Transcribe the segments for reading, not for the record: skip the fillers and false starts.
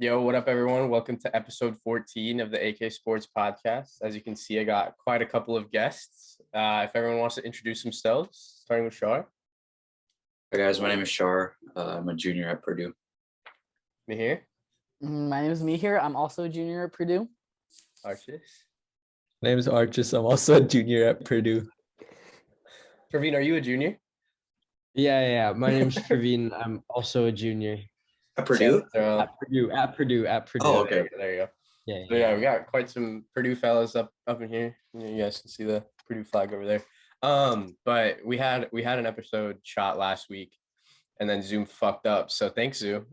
Yo, what up, everyone? Welcome to episode 14 of the AKSports podcast. As you can see, I got quite a couple of guests. If everyone wants to introduce themselves, starting with Shar. Hi guys, my name is Shar. I'm a junior at Purdue. Me here. My name is Mihir. I'm also a junior at Purdue. Archis. My name is Archis. I'm also a junior at Purdue. Praveen, are you a junior? Yeah. My name's Praveen. I'm also a junior. At Purdue? At Purdue. Oh, okay. There you go. Yeah. So yeah, we got quite some Purdue fellas up in here. You guys can see the Purdue flag over there. But we had an episode shot last week, and then Zoom fucked up. So thanks, Zoom.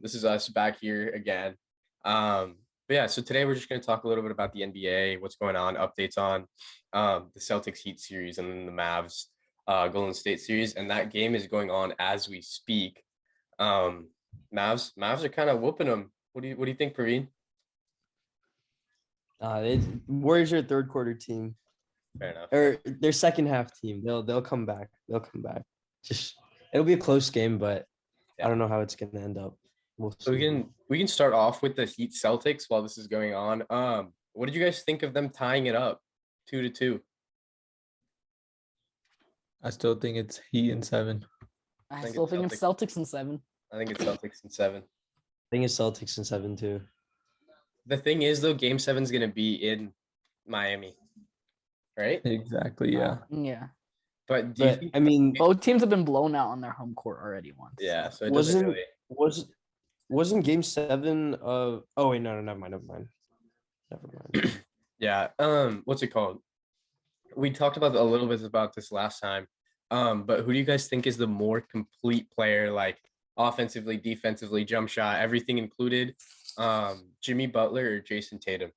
This is us back here again. But yeah, so today we're just gonna talk a little bit about the NBA, what's going on, updates on the Celtics Heat series, and then the Mavs Golden State series, and that game is going on as we speak. Mavs are kind of whooping them. What do you think, Praveen? Warriors are a third quarter team. Fair enough. Or their second half team. They'll come back. Just it'll be a close game, but I don't know how it's gonna end up. So we can start off with the Heat Celtics while this is going on. What did you guys think of them tying it up 2-2? I still think it's Heat in 7. I still think it's Celtics in 7. I think it's Celtics in 7. I think it's Celtics in 7 too. The thing is, though, Game 7 is going to be in Miami, right? Exactly, yeah. Yeah. But I mean, both teams have been blown out on their home court already once. Yeah, so it doesn't really... Wasn't Game 7 of? Oh wait, no, never mind. Yeah. What's it called? We talked about a little bit about this last time. But who do you guys think is the more complete player, like offensively, defensively, jump shot, everything included? Jimmy Butler or Jason Tatum?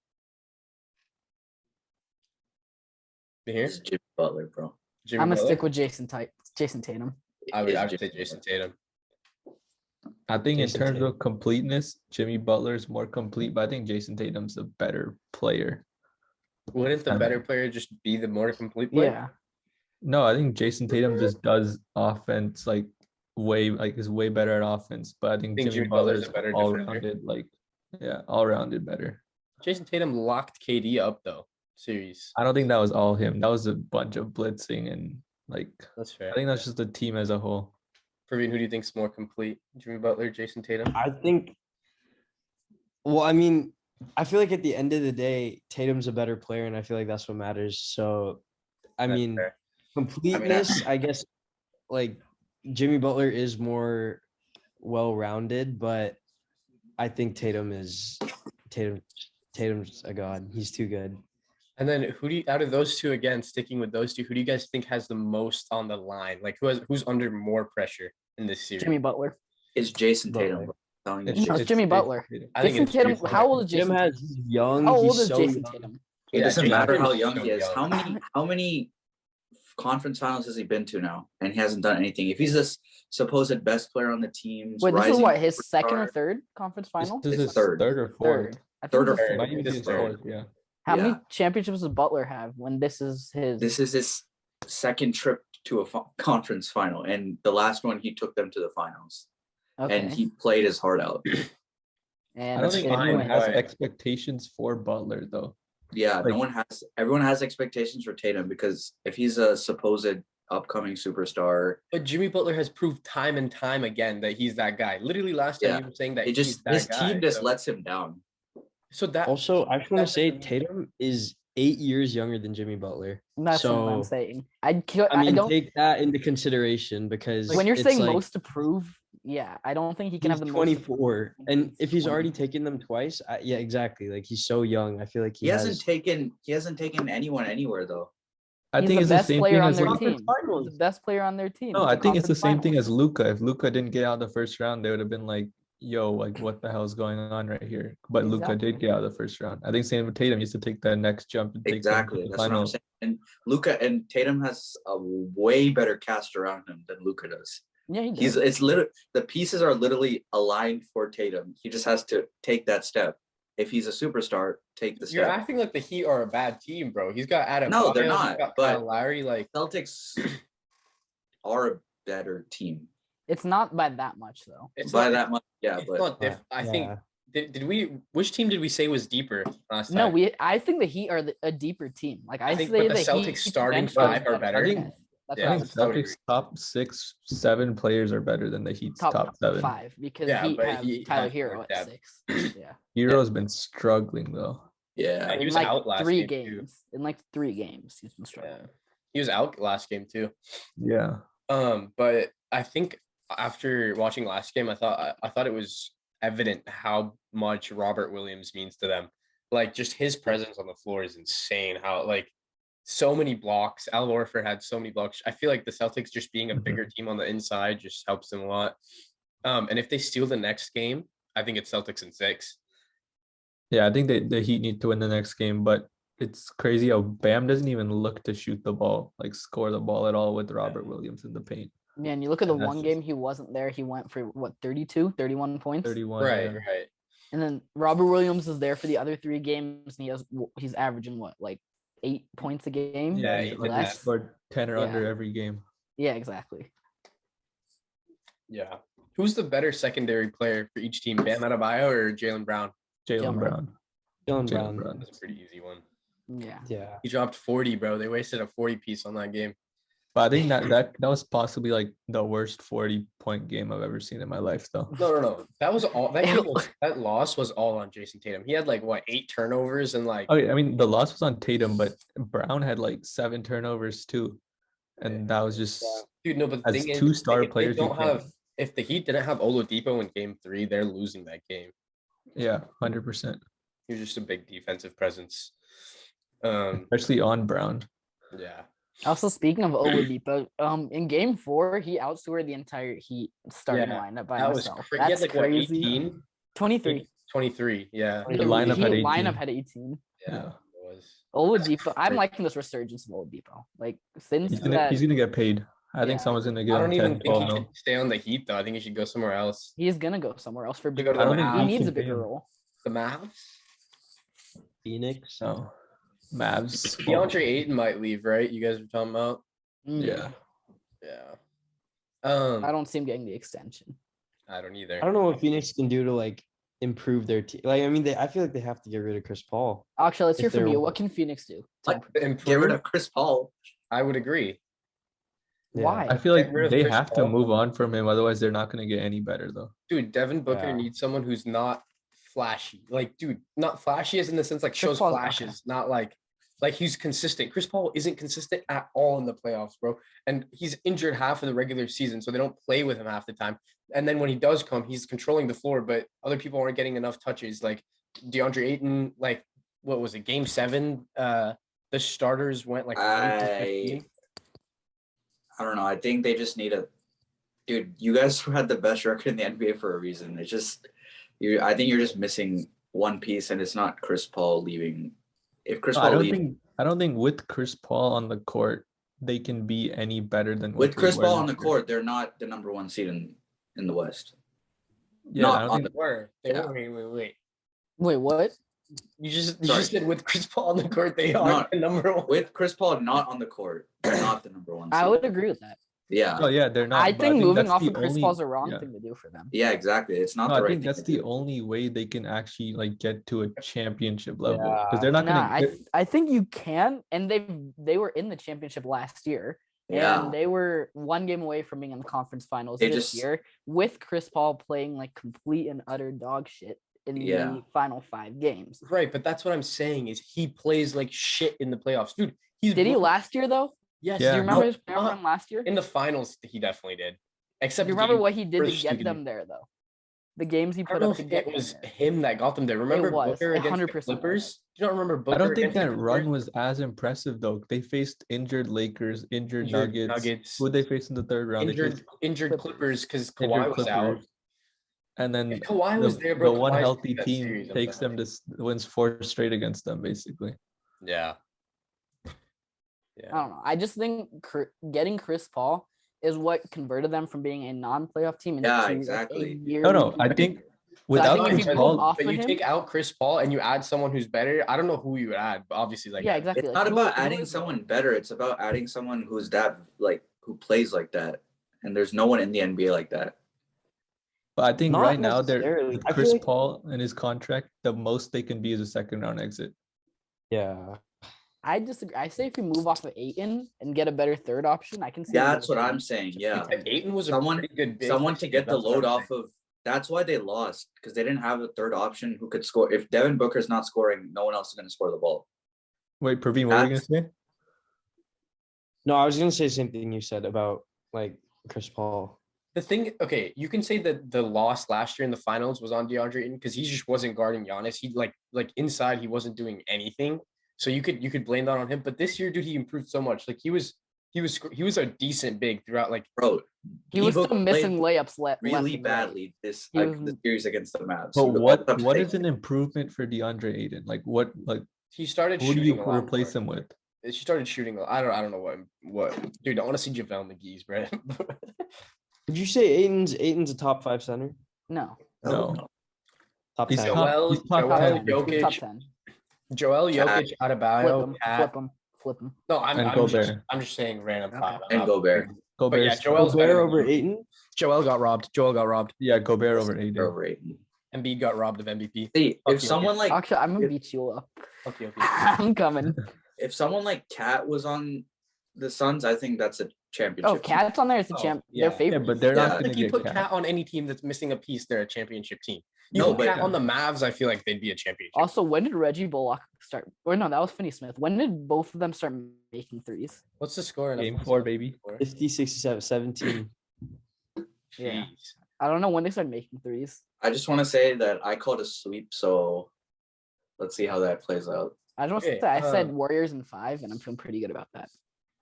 Here? It's Jimmy Butler, bro. I'm gonna stick with Jason Tatum. I would say Jason Tatum. I think Jason in terms Tatum. of completeness, Jimmy Butler's more complete, but I think Jason Tatum's a better player. Wouldn't the better player just be the more complete player? Yeah. No, I think Jason Tatum just does offense is way better at offense, but I think Jimmy Butler's Butler's a better all-rounded, all-rounded better. Jason Tatum locked KD up though, series. I don't think that was all him. That was a bunch of blitzing and That's fair. I think that's just the team as a whole. Praveen, who do you think's more complete? Jimmy Butler, Jason Tatum? I think. Well, I mean, I feel like at the end of the day, Tatum's a better player, and I feel like that's what matters. So, I That's mean, fair. completeness, I guess, like Jimmy Butler is more well-rounded, but I think Tatum's a god. He's too good. And then who do you, out of those two, again, sticking with those two, who do you guys think has the most on the line? Like who's under more pressure in this series? Jimmy Butler. It's Jason Tatum. Butler. Bro. No, it's Jimmy Butler. I think Jason it's Tatum. Jason How old is Jason? Tatum he's young. How old he's is so Jason young. Tatum? It Yeah, doesn't Jason matter how Tatum's young so he is. young. How many conference finals has he been to now? And he hasn't done anything. If he's this supposed best player on the team, Wait, this is what, his second or third conference final? This is his third. third or fourth. Third. I think Third or it's fourth. Might even be his fourth, yeah. How many Yeah. championships does Butler have when this is his? This is his second trip to a conference final, and the last one he took them to the finals, Okay. and he played his heart out. And I don't think it anyone went. has Right. expectations for Butler though. Yeah, Like- no one has. Everyone has expectations for Tatum because if he's a supposed upcoming superstar, But Jimmy Butler has proved time and time again that he's that guy. Literally last time Yeah. he was saying that it he's just that his guy. team just so, lets him down. so that Also, I just want that to say doesn't- Tatum is 8 years younger than Jimmy Butler. That's what I'm So, saying. I I mean, don't. take that into consideration because When you're it's saying like, most to prove, yeah, I don't think he can he's have the most. to prove. 24, and if he's 20. already taken them twice, yeah, exactly. Like he's so young. I feel like He hasn't taken anyone anywhere though. I He's think the it's the best same player thing on as their like, team. He's the best player on their team. no, to I think it's the conference same thing finals. as Luka. If Luka didn't get out of the first round, they would have been like, yo, like what the hell is going on right here? But Luka Exactly. did get out of the first round. I think same with Tatum used to take that next jump and take them to Exactly. the That's what I'm finals. saying. And Luka and Tatum has a way better cast around him than Luka does. Yeah, he does. It's literally the pieces are literally aligned for Tatum. He just has to take that step. If he's a superstar, take the You're step. acting like the Heat are a bad team, bro. He's got Adam. No, they're He's not, got but- Kyle Lowry, like Celtics are a better team It's not by that much though. it's by not that much. Yeah, It's but not I think Yeah. Which team did we say was deeper last No, time? I think the Heat are a deeper team. Like I I think, say but the the Celtics Heat's starting bench is five are better. I think- Yes, that's Yeah, I what I think would I would say. agree. Celtics top 6, 7 players are better than the Heat's top 7. 5 because Yeah, Heat but have he Tyler has more Hero at depth. 6. Yeah. Hero's been struggling though. Yeah. He In was like out last 3 game, too. games. In like 3 games, he's been struggling. Yeah, he was out last game too. Yeah. But I think after watching last game, I thought it was evident how much Robert Williams means to them. Like just his presence on the floor is insane. How like so many blocks. Al Horford had so many blocks. I feel like the Celtics just being a bigger team on the inside just helps them a lot. And if they steal the next game, I think it's Celtics in 6. Yeah, I think the Heat need to win the next game, but it's crazy how Bam doesn't even look to shoot the ball, like score the ball at all with Robert Williams in the paint. Yeah, and you look at the And that's one just- game he wasn't there, he went for what 32, 31 points. 31. Right, yeah. right. And then Robert Williams is there for the other 3 games, and he's averaging what, like 8 points a game? Yeah, He's he like, did he that. scored 10 or Yeah. under every game. Yeah, exactly. Yeah. Who's the better secondary player for each team? Bam Adebayo or Jaylen Brown? Jalen Jalen Brown. Jalen Jalen Brown. Brown. That's a pretty easy one. Yeah. Yeah. He dropped 40, bro. They wasted a 40 piece on that game. But I think that was possibly like the worst 40-point game I've ever seen in my life, though. No. That was all. That loss was all on Jason Tatum. He had like what 8 turnovers and like. Okay, I mean the loss was on Tatum, but Brown had like 7 turnovers too, and that was just Dude, no, but the as thing is, 2 star if they players. don't have. If the Heat didn't have Oladipo in Game 3, they're losing that game. Yeah, 100%. He was just a big defensive presence. Especially on Brown. Yeah. Also, speaking of Oladipo, in Game 4, he outscored the entire Heat starting Yeah, lineup by That was himself. crazy. He That's had like crazy. what 18? 23. 23. Yeah. The lineup Heat had 18. lineup had 18. Yeah. It was. Oladipo, I'm liking this resurgence of Oladipo. Like since He's that, gonna get paid. I think Yeah. someone's gonna I give him don't 10, even think 12 he mil. should stay on the Heat though. I think he should go somewhere else. he's gonna go somewhere else for a Should bigger go to the role. Mavs. He needs a Can pay bigger him. role. The Mavs. Phoenix. No. Mavs. DeAndre Ayton might leave, right? You guys were talking about. Yeah. Yeah. I don't see him getting the extension. I don't either. I don't know what Phoenix can do to like improve their team. Like, I mean, I feel like they have to get rid of Chris Paul. Actually, let's If hear from they're- you. What can Phoenix do? to Like, improve? Improve, Get rid of Chris Paul. I would agree. Yeah. Why? I feel like Get rid of they Chris have to Paul. move on from him, otherwise they're not gonna get any better though. Dude, Devin Booker Yeah. needs someone who's not flashy. Like, dude, not flashy as in the sense like shows Paul's- flashes, not like he's consistent. Chris Paul isn't consistent at all in the playoffs, bro. And he's injured half of the regular season, so they don't play with him half the time. And then when he does come, he's controlling the floor, but other people aren't getting enough touches. Like DeAndre Ayton, like what was it, Game 7? The starters went like 1 for 15. I don't know. I think they just need a dude. You guys had the best record in the NBA for a reason. It's just I think you're just missing one piece, and it's not Chris Paul leaving. If Chris No, Paul leaves, I don't think with Chris Paul on the court they can be any better than what with they Chris were Paul on the this year. court, they're not the number 1 seed in the West. Yeah, not I don't on think They were. They Yeah. were. Wait. Wait, what? You just Sorry. said with Chris Paul on the court, they are Not- the number 1. With Chris Paul not on the court, they're not the number 1 seed. I would agree with that. Yeah. Oh yeah, they're not. I but think moving that's off the of Chris only- Paul's a wrong yeah. thing to do for them. Yeah, exactly. It's not No, the I right think thing that's to the do. only way they can actually like get to a championship level because they're not Nah, gonna. I think you can, and they were in the championship last year, Yeah. and they were 1 game away from being in the conference finals They this just- year with Chris Paul playing like complete and utter dog shit in Yeah. the final 5 games. Right, but that's what I'm saying is he plays like shit in the playoffs, dude. Did he last year though? Yes. Yeah. Do you remember No, his playoff run last year? in the finals, he definitely did. Except Do you remember game what he did to first get two them there though? The games he I put don't know up to if get it them was there. him that got them there. Remember was. Booker It against the 100% was. Clippers? You don't remember Booker? I don't think against the that run Clippers? was as impressive though. They faced injured Lakers, injured Nuggets. Who they faced in the third round? They faced injured Clippers because injured Kawhi was out. Clippers. And then If Kawhi was there, bro, the one Kawhi's healthy winning that team series, I'm takes sorry. them to wins 4 straight against them, basically. Yeah. I Yeah. don't know. I just think getting Chris Paul is what converted them from being a non-playoff team into Yeah, like, exactly. a yearly No, I team. think So I without think if Chris you move Paul, off But of you him, take out Chris Paul and you add someone who's better. I don't know who you would add, but obviously, like, yeah, exactly. It's like, not who- about who adding is- someone better. It's about adding someone who's that like who plays like that. And there's no one in the NBA like that. But I think Not right now they're necessarily. with I feel Chris like- Paul and his contract, the most they can be is a second round exit. Yeah. I disagree. I say if we move off of Aiton and get a better third option, I can see. them That's what going I'm saying. Yeah. Aiton was Someone- a pretty good big Someone this to year, get the that's what load I'm off saying. of. That's why they lost, because they didn't have a third option who could score. If Devin Booker's not scoring, no one else is going to score the ball. Wait, Praveen, what were you gonna say? No, I was gonna say the same thing you said about like Chris Paul. The thing, okay, you can say that the loss last year in the finals was on DeAndre Ayton because he just wasn't guarding Giannis. He like inside he wasn't doing anything. So you could blame that on him. But this year, dude, he improved so much. Like he was a decent big throughout. Like Bro, He was Book still missing played layups left really and right. badly this He like was- the series against the Mavs. But The what ball what kept is an improvement for DeAndre Ayton? Like what he started who do shooting you a lot replace more. him with? She started shooting. I don't know what. Dude, I want to see JaVale McGee's, bro. Would you say Aiton's a top 5 center? No, No. Top He's 10. top- Joel, he's top Joel 10. he's top Jokic, 10. Joel Jokic, Flip Adebayo, him, Cat. flip him, flip him. No, And I'm Gobert. just saying random Okay. five. And Gobert. Gobert. yeah, Joel's Gobert better than over Jokic. Aiton? Joel got robbed. Yeah, Gobert over Ayton. Overrated. Embiid got robbed of MVP. See, Fuck if you, someone like Actually, I'm gonna if- beat you up. Okay. I'm coming. if someone like Cat was on the Suns, I think that's a championship. Oh, Cat's on there. It's a Oh, champ. yeah. Their favorite. Yeah, but they're Yeah. not I gonna think you get put Cat. Cat on any team that's missing a piece, they're a championship team. You No, put but- Cat on the Mavs, I feel like they'd be a championship. Also, when did Reggie Bullock start? Or no, that was Finney Smith. When did both of them start making threes? What's the score? in Game a- 4, baby. 50, 67, 17. Yeah. Jeez. I don't know when they started making threes. I just want to say that I called a sweep, so let's see how that plays out. I don't Okay, say I said Warriors in 5, and I'm feeling pretty good about that.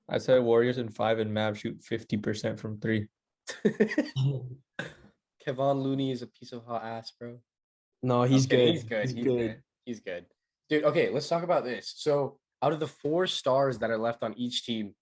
I said Warriors in 5 and Mavs shoot 50% from 3. Kevon Looney is a piece of hot ass, bro. No, he's Okay, good. He's good. He's good. Dude, okay, let's talk about this. So out of the 4 stars that are left on each team,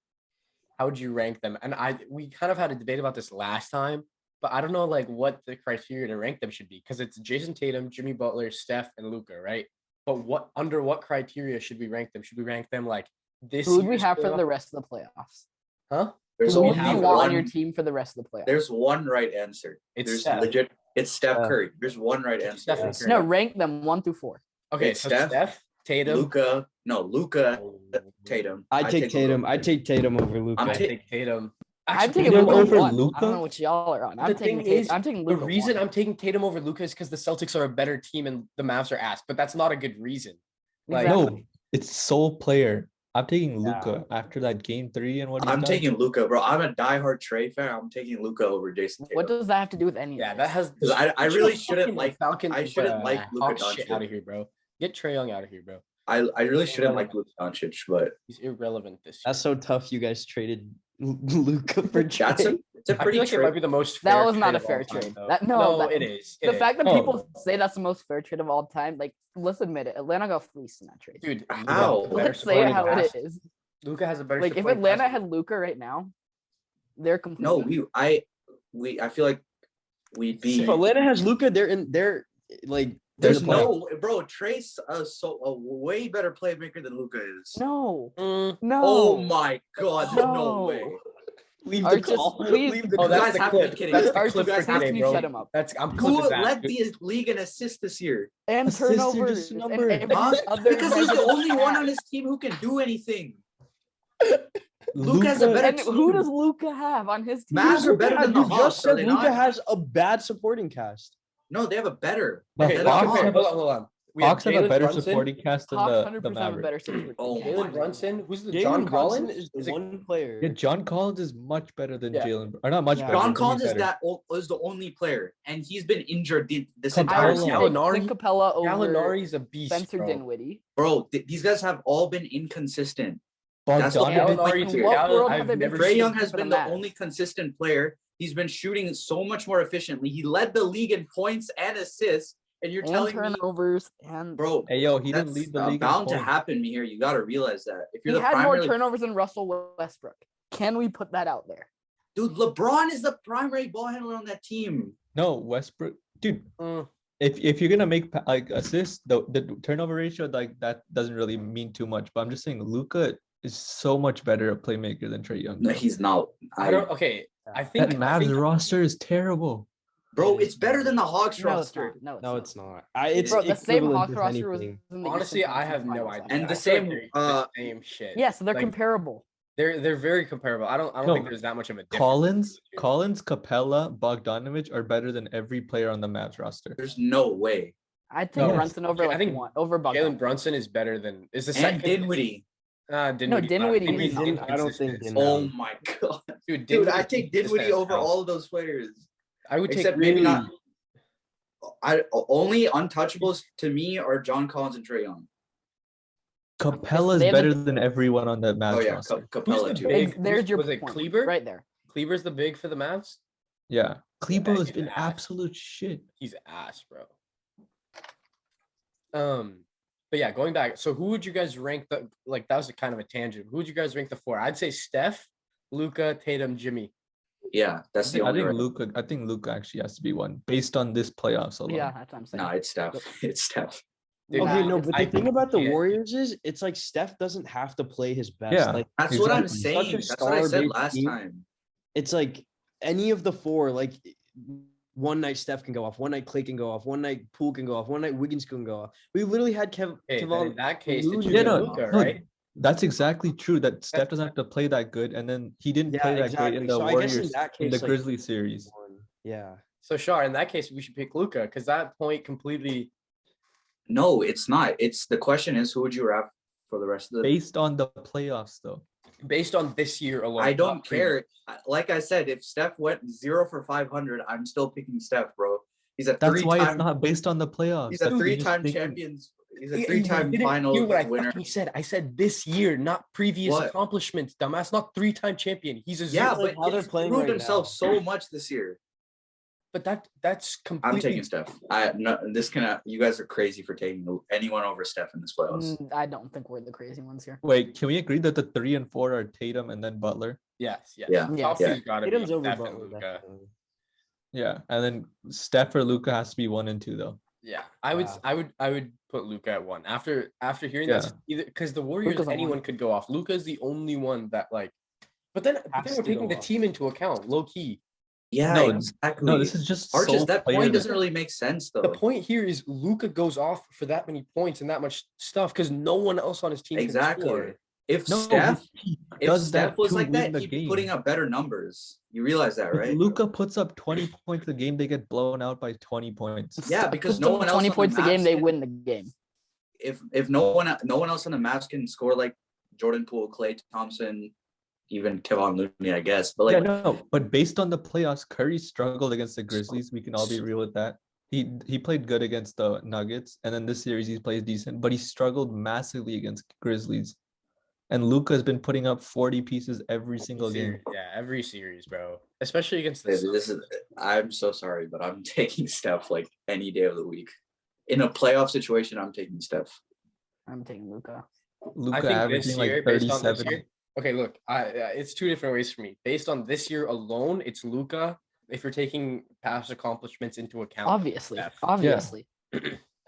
how would you rank them? And we kind of had a debate about this last time, but I don't know like what the criteria to rank them should be because it's Jason Tatum, Jimmy Butler, Steph, and Luka, right? But under what criteria should we rank them? Should we rank them like this? Who would we year's have for playoff- the rest of the playoffs? Huh? There's Who would only you want on your one. team for the rest of the playoffs? There's one right answer. It's There's Steph. legit. It's Steph Yeah. Curry. There's one right answer. Steph and Yes. Curry. No, rank them 1 through 4. Okay, It's so Steph, Steph, Tatum. Luka. No, Luka. Oh, Tatum. I take Tatum. Luka. I take Tatum over Luka. I'm I ta- take Tatum. I'm Actually, taking Tatum Luka over over I Luka? don't know what y'all are on. The I'm taking thing Tatum. is, I'm taking the Luka. reason I'm taking Tatum over Luka is because the Celtics are a better team and the Mavs are ass. But that's not a good reason. Like, Exactly. No, it's sole player. I'm taking Luka after that game 3 and what he's I'm done. taking Luka, bro. I'm a diehard Trey fan. I'm taking Luka over Jason Tatum. What does that have to do with any? yeah, of that this? has. 'Cause I really shouldn't Fucking like- Falcon. I shouldn't like Luka Hawk shit Doncic. out of here, bro. Get Trae Young out of here, bro. I really shouldn't like Luka Doncic, but He's irrelevant this year. That's so tough. You guys traded Luka for it's Trey. a I pretty feel like it might be the most. That fair was not trade a of all fair time, trade. though. That- no, no, that- it is. The It fact that Oh. people say that's the most fair trade of all time, like let's admit it, Atlanta got fleeced in that trade. dude. How? Let's say it how it is. Luka has a better. Like if supporting Atlanta cast. had Luca right now, they're completely. no. I feel like we'd be. If Atlanta has Luka, they're like There's they're the no, bro. Trey's a way better playmaker than Luka is. No, Mm, no. Oh my god, no, No. way. leave Archie, please- Leave the Oh, you that's guys the have clip. to be kidding. That's me. the Archie, clip You guys for have to today, please bro. shut him up. I'm Who clipping that. led the league in assists this year? And Assists are just turnovers. a And number. every Huh? other Because he's the measure only one on stat. his team who can do anything. Luka has a better And who team. does Luca have on his team? Mavs are better than the You Hawks, just are said they Luka not? has a bad supporting cast. No, they have a better. Okay, They're let's the Hawks compare. Hawks. Hold on. We have Hawks have a Jalen better Brunson, supporting cast than Hawks the 100% have a Mavericks. better supporting. Oh my Jalen God. Brunson. Who's the Jalen John Brunson Collins? is Is the it- one player. Yeah, John Collins is much better than Yeah. Jalen. Or not much Yeah. better. John but Collins he's is better. is the only player, and he's been injured this Come entire I would Gallinari. say season. Gallinari- Clint Capella over Gallinari's a beast, Spencer bro. Dinwiddie. Bro, these guys have all been inconsistent. That's Bogdanovich. And Gallinari in too. what Gallin- world I've have they been never Trae seen- Young consistent has for been the the Mavs? only consistent player. He's been shooting so much more efficiently. He led the league in points and assists, and you're And telling me, turnovers and bro, Hey yo, he didn't that's lead the league. in bound to points. happen here. You got to realize that. If he you're the had more primary turnovers than Russell Westbrook. Can we put that out there? dude, LeBron is the primary ball handler on that team. No, Westbrook, dude. Mm, If you're gonna make like assists, the turnover ratio like that doesn't really mean too much. But I'm just saying, Luka is so much better a playmaker than Trae Young. No, he's not. I don't. Okay, I That think. I Mavs think roster is terrible. Bro, it's better than the Hawks No, it's roster. not. No, it's not. It It's is. Bro, the same equivalent, Hawks if roster was anything. in the Honestly, Eastern I have Conference no Finals idea. after And that. the I feel like same, they're the same shit. Yeah, so they're Like, comparable. They're very comparable. I don't No, think there's that much of a difference. Collins, Capella, Bogdanovich are better than every player on the Mavs roster. there's no way. I'd take No, Brunson over I think over Jalen Bogdanovich. Brunson is better than is the And second. Dinwiddie. Dinwiddie is not. I don't think inconsistent. Oh Dinwiddie. my god. Dude, Dude, I Dinwiddie's take consistent Dinwiddie as over hell. all of those players. I would take Except maybe really- not. Only untouchables to me are John Collins and Trae Young. Capella is They have better the- than everyone on the Mavs Oh yeah, roster. Who's Capella the too. big? There's your was it point. Kleber? Right there. Kleber's the big for the Mavs. Yeah, Kleber has he's been ass. absolute shit. He's ass, bro. But yeah, going back. So who would you guys rank the like? That was a kind of a tangent. Who would you guys rank the four? I'd say Steph, Luka, Tatum, Jimmy. Yeah, that's the I only. think right. Luka. I think Luka actually has to be one based on this playoffs alone. Yeah, that's what I'm saying. No, it's Steph. It's Steph. Dude, Okay, Nah, no, it's- but the I thing about the can't. Warriors is it's like Steph doesn't have to play his best. Yeah. Like That's what I'm Exactly. saying. Such a That's what I said star-based last team. time. it's like any of the four, like one night Steph can go off, one night Clay can go off, one night Poole can go off, one night Wiggins can go off. We literally had Okay, then Kevon. in that case, did you Looney get no, Luka, no, right? That's exactly true. That Steph doesn't have to play that good, and then he didn't Yeah, play that exactly. great in the So I guess in Warriors that in the case, like, Grizzly series. Yeah. So Shar, in that case, we should pick Luka because that point completely. No, it's not. It's the question is who would you wrap for the rest of the Based on the playoffs, though. Based on this year alone. I don't not previous. care. Like I said, if Steph went 0 for 500, I'm still picking Steph, bro. He's a That's why it's three-time. not based on the playoffs. He's a That's- you're just three-time thinking- champions. He's You a three-time didn't final hear what I winner. fucking said. I said this year, not previous What? accomplishments, dumbass. Not three-time champion. He's a Yeah, zero. like but how they're he's playing proved right himself now. so much this year. But that's I'm completely. taking Steph. You guys are crazy for taking anyone over Steph in this playoffs. I don't think we're the crazy ones here. Wait, can we agree that the 3 and 4 are Tatum and then Butler? Yes, yes. Yeah, Top yeah. two's gotta Tatum's be over Steph and Butler. Luka. Definitely. Yeah, and then Steph or Luka has to be 1 and 2 though. Yeah, Wow. I would put Luka at 1 after hearing Yeah. that either because the Warriors Luka's a anyone 1. could go off. Luka's the only one that like, but then Has we're to taking go the off. team into account, low key. Yeah, No, exactly. No, this is just Arches, so that player point doesn't that- really make sense though. The point here is Luka goes off for that many points and that much stuff because no one else on his team can Exactly. score. If No, Steph he if does Steph that was to like win that, the he'd be game. putting up better numbers. You realize that, right? Luka puts up 20 points a game, they get blown out by 20 points. Yeah, because Puts no up one else 20 on the points a game, Mavs they can- win the game. If no one else on the Mavs can score like Jordan Poole, Klay Thompson, even Kevon Looney, I guess. But like, Yeah, no, but based on the playoffs, Curry struggled against the Grizzlies. We can all be real with that. He played good against the Nuggets, and then this series he plays decent, but he struggled massively against Grizzlies. And Luka has been putting up 40 pieces every single game. Yeah, every series, bro. Especially against the this is. I'm so sorry, but I'm taking Steph like any day of the week. In a playoff situation, I'm taking Steph. I'm taking Luka. Luka I think this averaging year, like based on this 37. year. Okay, look, it's two different ways for me. Based on this year alone, it's Luka. If you're taking past accomplishments into account, Obviously, Steph. obviously.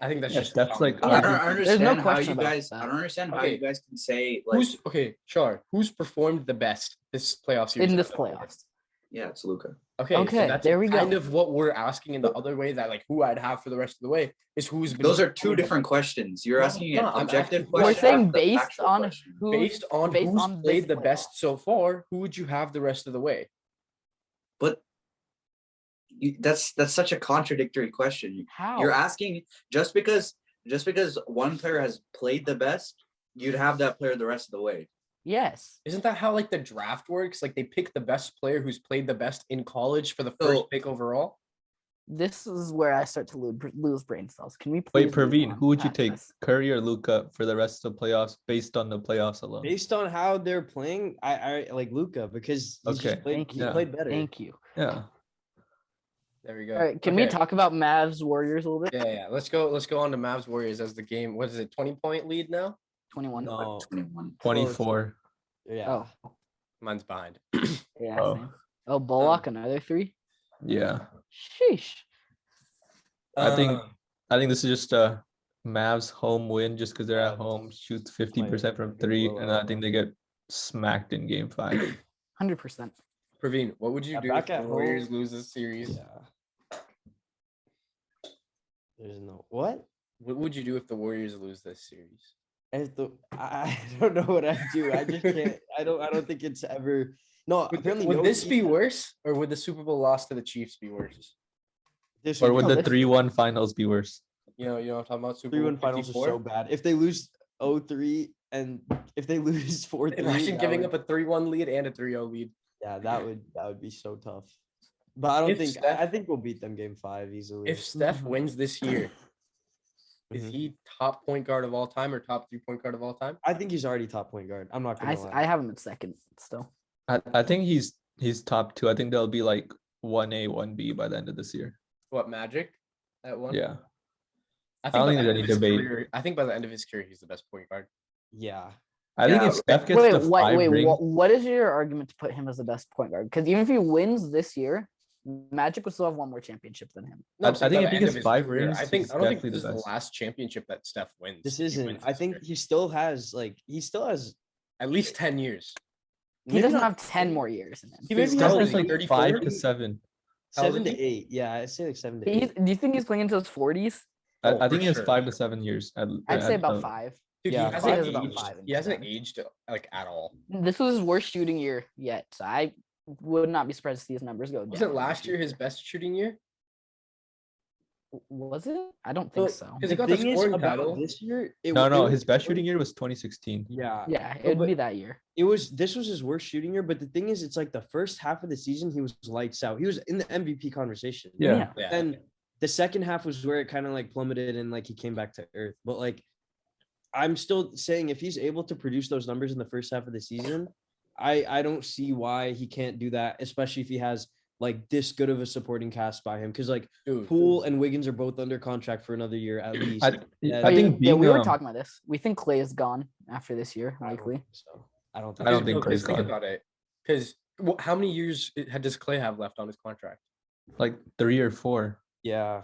I think that's Yeah, just Steph's like- I don't Yeah, there's understand no how question you about guys. that. I don't understand how Okay. you guys can say like, who's okay, Char. Who's performed the best this playoff series? In this as a whole? playoffs. yeah, it's Luka. Okay, Okay, so that's there we kind go. of what we're asking in the other way. That like who I'd have for the rest of the way is who's been Those are two different questions. You're No, asking it's an not. I'm objective asking- question. We're saying that's the based factual on question. who based on based who's on played this the best playoff. so far. Who would you have the rest of the way? But that's such a contradictory question. How? You're asking just because one player has played the best, you'd have that player the rest of the way. Yes. Isn't that how like the draft works? Like they pick the best player who's played the best in college for the first So- pick overall. This is where I start to lose brain cells. Can we please Wait, move Praveen, on who would you past take, this? Curry or Luka, for the rest of the playoffs based on the playoffs alone? Based on how they're playing, I like Luka because he's Okay, just played, Thank he you. played better. Thank you. Yeah. There we go. All right, can we Okay. talk about Mavs Warriors a little bit? Yeah. Let's go on to Mavs Warriors as the game. What is it? 20-point lead now? 21. No, 21. 24. yeah. Oh, Mine's behind. yeah. Oh. Same. Oh, Bullock, another 3. Yeah. Sheesh. I think Um, this is just a Mavs home win just because they're at home, shoots 50% from 3, and I think they get smacked in game 5. 100%. Praveen, what would you Yeah, do back if the at Warriors home. lose this series? Yeah. There's no what? What would you do if the Warriors lose this series? I don't know what I do. I just can't. I don't think it's ever. No, apparently Would no this team be has- worse, or would the Super Bowl loss to the Chiefs be worse? This Or would would be No, the this- 3-1 finals be worse? You know what I'm talking about? Super 3-1 Bowl finals are 54? so bad. If they lose 0-3 and if they lose 4-3, Imagine that giving would- up a 3-1 lead and a 3-0 lead. yeah, that would be so tough. But I don't If think Steph- I think we'll beat them game 5 easily. If Steph wins this year, is Mhm. he top point guard of all time or top 3-point guard of all time? I think he's already top point guard. I'm not gonna lie. I have him at second still. I think he's top 2. I think they'll be like 1A, 1B by the end of this year. What, Magic at one? Yeah. I don't by think the there's end any of his debate. career- I think by the end of his career, he's the best point guard. Yeah. I think Yeah, if Steph gets Wait, to 5 rings, what is your argument to put him as the best point guard? Because even if he wins this year, Magic will still have one more championship than him. No, I'm I saying think by if the he end of gets his 5 career, rings, I he's don't think definitely this is the the best. last championship that Steph wins. This He isn't. wins I this think year. he still has At least 10 years. He maybe doesn't not have 10 more years in him. He maybe Steph has is like like 8, 5 to 34? 7. How old 7 is to he? 8. Yeah, I say like 7 to He's, 8. do you think he's playing into his 40s? Oh, I think for he has sure. 5 to 7 years. I'd say about the- 5. Dude, Yeah, he five hasn't is about aged. 5 He hasn't instead. aged like at all. This was his worst shooting year yet. So I would not be surprised to see his numbers go down. Wasn't this last year his year. best shooting year? Was it? I don't think Well, so. 'cause he got the thing is scoring about title. this year, No, his best shooting year was 2016. Yeah. Yeah, No, it'd but be that year. this was his worst shooting year, but the thing is, it's like the first half of the season he was lights out. He was in the MVP conversation. Yeah. Yeah. And the second half was where it kind of like plummeted and like he came back to earth. But like I'm still saying if he's able to produce those numbers in the first half of the season, I don't see why he can't do that, especially if he has like this good of a supporting cast by him. Because like Dude, Poole and Wiggins are both under contract for another year at least. I And- think yeah, being we were talking about this. We think Clay is gone after this year, I don't likely. think so. I don't I don't think think because Clay's think gone. about it. Because how many years does Clay have left on his contract? like 3 or 4. yeah.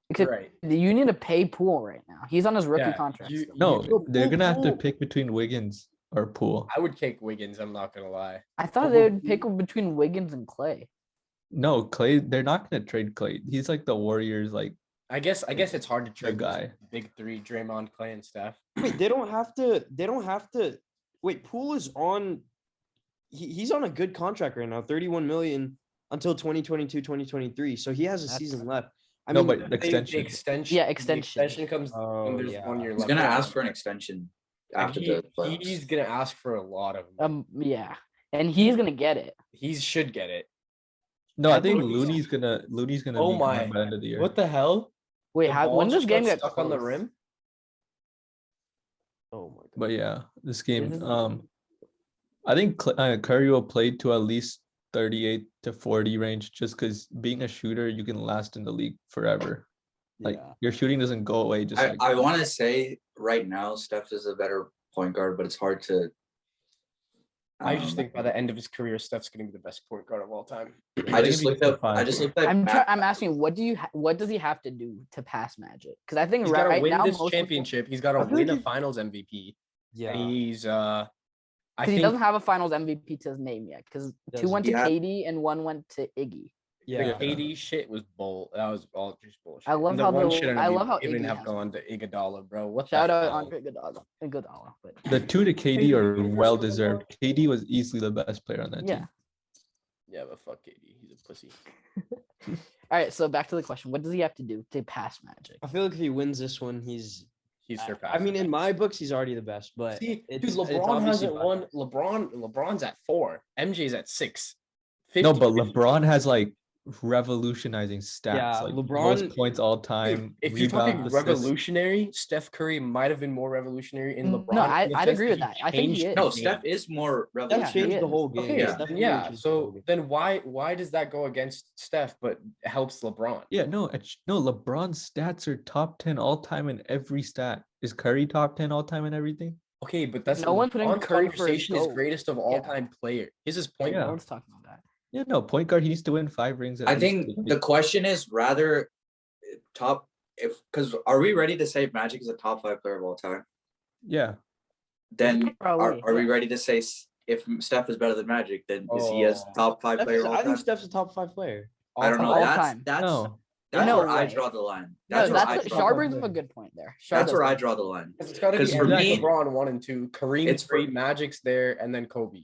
Because Right. you need to pay Poole right now. He's on his rookie Yeah, contract. you- still. No, You- they're gonna have to Poole- pick between Wiggins or Poole. I would take Wiggins. I'm not gonna lie. I thought they would pick between Wiggins and Clay. No, Clay. They're not gonna trade Clay. He's like the Warriors. Like I guess it's hard to trade those guy. big three: Draymond, Clay, and Steph. Wait, they don't have to. They don't have to. Wait, Poole is on. He's on a good contract right now, 31 million until 2022, 2023. So he has a That's- season left. I no, mean, but the The extension. extension. Yeah, the extension. extension comes when there's yeah. 1 year He's left. gonna ask for an extension after the playoffs. He's gonna ask for a lot of money. Yeah, and he's gonna get it. He should get it. No, I I think think- Looney's gonna Oh be my! gone by the end of the year. What the hell? Wait, The how ball when does just game got get stuck on the close? rim? oh my god. But yeah, this game. is- I think Curry will play to at least 38 to 40 range, just because being a shooter, you can last in the league forever. Like Yeah. your shooting doesn't go away. Just like I want to say right now, Steph is a better point guard, but it's hard to. I just think by the end of his career, Steph's gonna be the best point guard of all time. I think just if he looked gets to up. 5, I just yeah. looked at. I'm asking, what does he have to do to pass Magic? Because I think He's got to right win now this most people- championship. He's got to I feel win like a if- Finals MVP. Yeah. And he's I 'cause he think doesn't have a Finals MVP to his name yet. Because two Doesn't. went to Yeah. KD and one went to Iggy. the Yeah. KD shit was bull. That was all just bullshit. I love And the how one the- shouldn't I have love how even Iggy have has gone to Iguodala, bro. What Shout the out hell? Andre Iguodala, but the 2 to KD are well deserved. KD was easily the best player on that yeah. team. Yeah, but fuck KD. He's a pussy. All right, so back to the question: what does he have to do to pass Magic? I feel like if he wins this one, he's. He's I surpassed. mean, in my books, he's already the best. But See, dude, it's LeBron obviously hasn't won. LeBron's at 4. MJ's at 6. No, 50, but LeBron has like revolutionizing stats. Yeah, like LeBron- most points all Dude, time. if you're talking rebounds, assists. revolutionary, Steph Curry might have been more revolutionary in No, LeBron. in the I'd sense agree with that. I think he changed is. the No, game. Steph is more Steph Yeah, relevant. he changed the is. whole game. Okay, Steph then really yeah. changed the whole So game. then why does that go against Steph but helps LeBron? Yeah, no, no. LeBron's stats are top 10 all time in every stat. Is Curry top 10 all time in everything? Okay, but that's No one's putting LeBron's Curry for his conversation is GOAT. greatest of all time player. His is point Yeah. No guard. one's talking about that. Yeah, no. Point guard, he needs to win 5 rings. At I least. think the question is rather top because are we ready to say Magic is a top 5 player of all time? Yeah. Then Probably, are we yeah. ready to say if Steph is better than Magic? Then is he as Oh. top 5 player of all I think time? Steph's a top 5 player. I don't know. All That's time. that's No. That's No where I way. draw the line. No, That's where I that's draw Char the brings line. up a good point there. Char That's does where I that. draw the line. It's got to be 'Cause for MJ, me- LeBron 1 and 2, Kareem It's 3, for- Magic's there, and then Kobe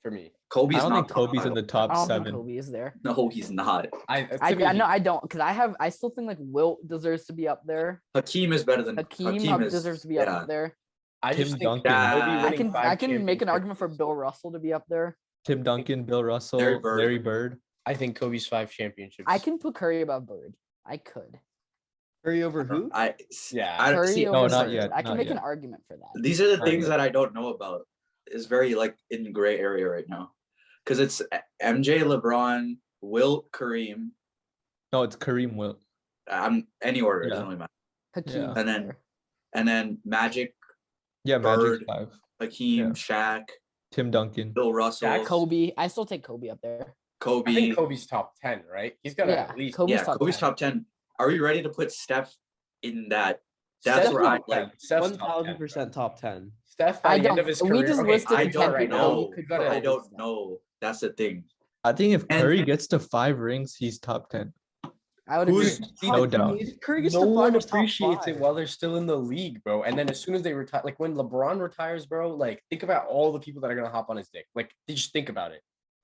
for me. Kobe's I don't not think Kobe's top in the five. top I don't think 7. Kobe is there. No, he's not. No, I don't, because I still think like Wilt deserves to be up there. Hakeem is better than Hakeem is- deserves to be yeah. up there. I Tim just think Duncan. Kobe I winning I 5 can make an argument for championships. Bill Russell to be up there. Tim Duncan, Bill Russell, Larry Bird. Larry Bird. I think Kobe's 5 championships. I can put Curry above Bird. I could. Curry over who? Yeah. I Curry see. over No, not Bird. yet, I can not make an yet. argument for that. These are the Curry. things that I don't know about. It's very like in gray area right now, because it's MJ, LeBron, Wilt, Kareem. No, it's Kareem Wilt. Any order, it Yeah. doesn't really matter. Hakeem's Yeah. And then- there. And then Magic, Yeah, Bird. Magic's 5. Hakeem, Yeah. Shaq, Tim Duncan. Bill Russell, Shaq, Kobe. I still take Kobe up there. Kobe. I think Kobe's top 10, right? He's got to Yeah, at least. Kobe's yeah, top Kobe's 10. top 10. Are we ready to put Steph in that? That's Steph's where I top 10. like. Steph's top 10, 1000% top 10. Steph I by the end don't- of his we career. just okay, listed I the don't right now. know. You could go to I at don't least that. know. That's the thing. I think if And- Curry gets to 5 rings, he's top 10. I would Who's- agree. See, No the thing doubt. is, Curry gets no to one 5 is top appreciates it 5. while they're still in the league, bro. And then as soon as they retire, like when LeBron retires, bro, like think about all the people that are gonna hop on his dick. Like, they just think about it.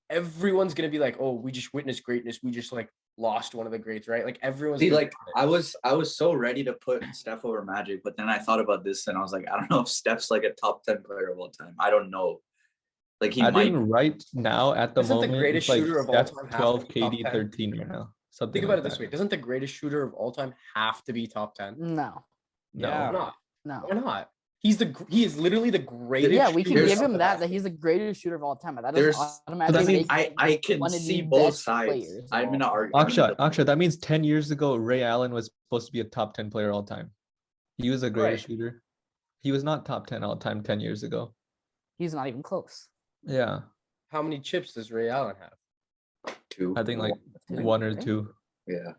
Everyone's gonna be like, "Oh, we just witnessed greatness. We just like lost one of the greats, right?" Like everyone's See, gonna like do it. I was so ready to put Steph over Magic, but then I thought about this and I was like, I don't know if Steph's like a top 10 player of all time. I don't know. Like he I might. think right now at the Isn't the moment, greatest it's like shooter of all Steph time have to 12, be top KD 10? 13 right now. Something Think about like it this that. way: doesn't the greatest shooter of all time have to be top 10? No, No. Yeah. Why not? no. Why not? He is literally the greatest. Yeah, we can shooter give of him that all he's the greatest shooter of all time. But that There's- doesn't I automatically mean, make I him can one of see the both best sides. players of I'm all gonna time. argue. Akshat, that means 10 years ago, Ray Allen was supposed to be a top 10 player all time. He was the greatest shooter. He was not top 10 all time 10 years ago. He's not even close. Yeah, How many chips does Ray Allen have? Two. I think like Two, 1 or right? 2. Yeah.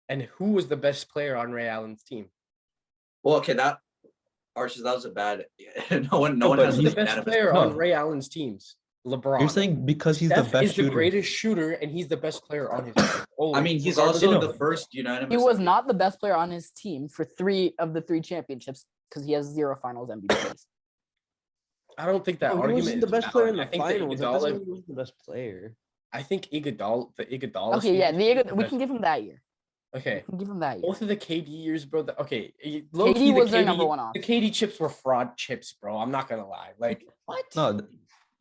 And who was the best player on Ray Allen's team? Well, okay, that Archie, that was a bad. no one No, but has Who's a the best unanimous- player No. on Ray Allen's teams? LeBron. You're saying because he's Steph the best is the shooter. greatest shooter, and he's the best player on his team. I mean, he's Regardless also of- the first unanimous. He was not the best player on his team for 3 of the 3 championships because he has 0 finals MVPs. I don't think that No, he argument wasn't is the best player in valid. the I think finals. That doesn't mean he wasn't the best player. I think the Iguodala. Okay, yeah, season is we the can best. give him that year. Okay, We can give him that year. both of the KD years, bro. Okay, KD was their number 1 The option. KD chips were fraud chips, bro. I'm not gonna lie. Like, what? No,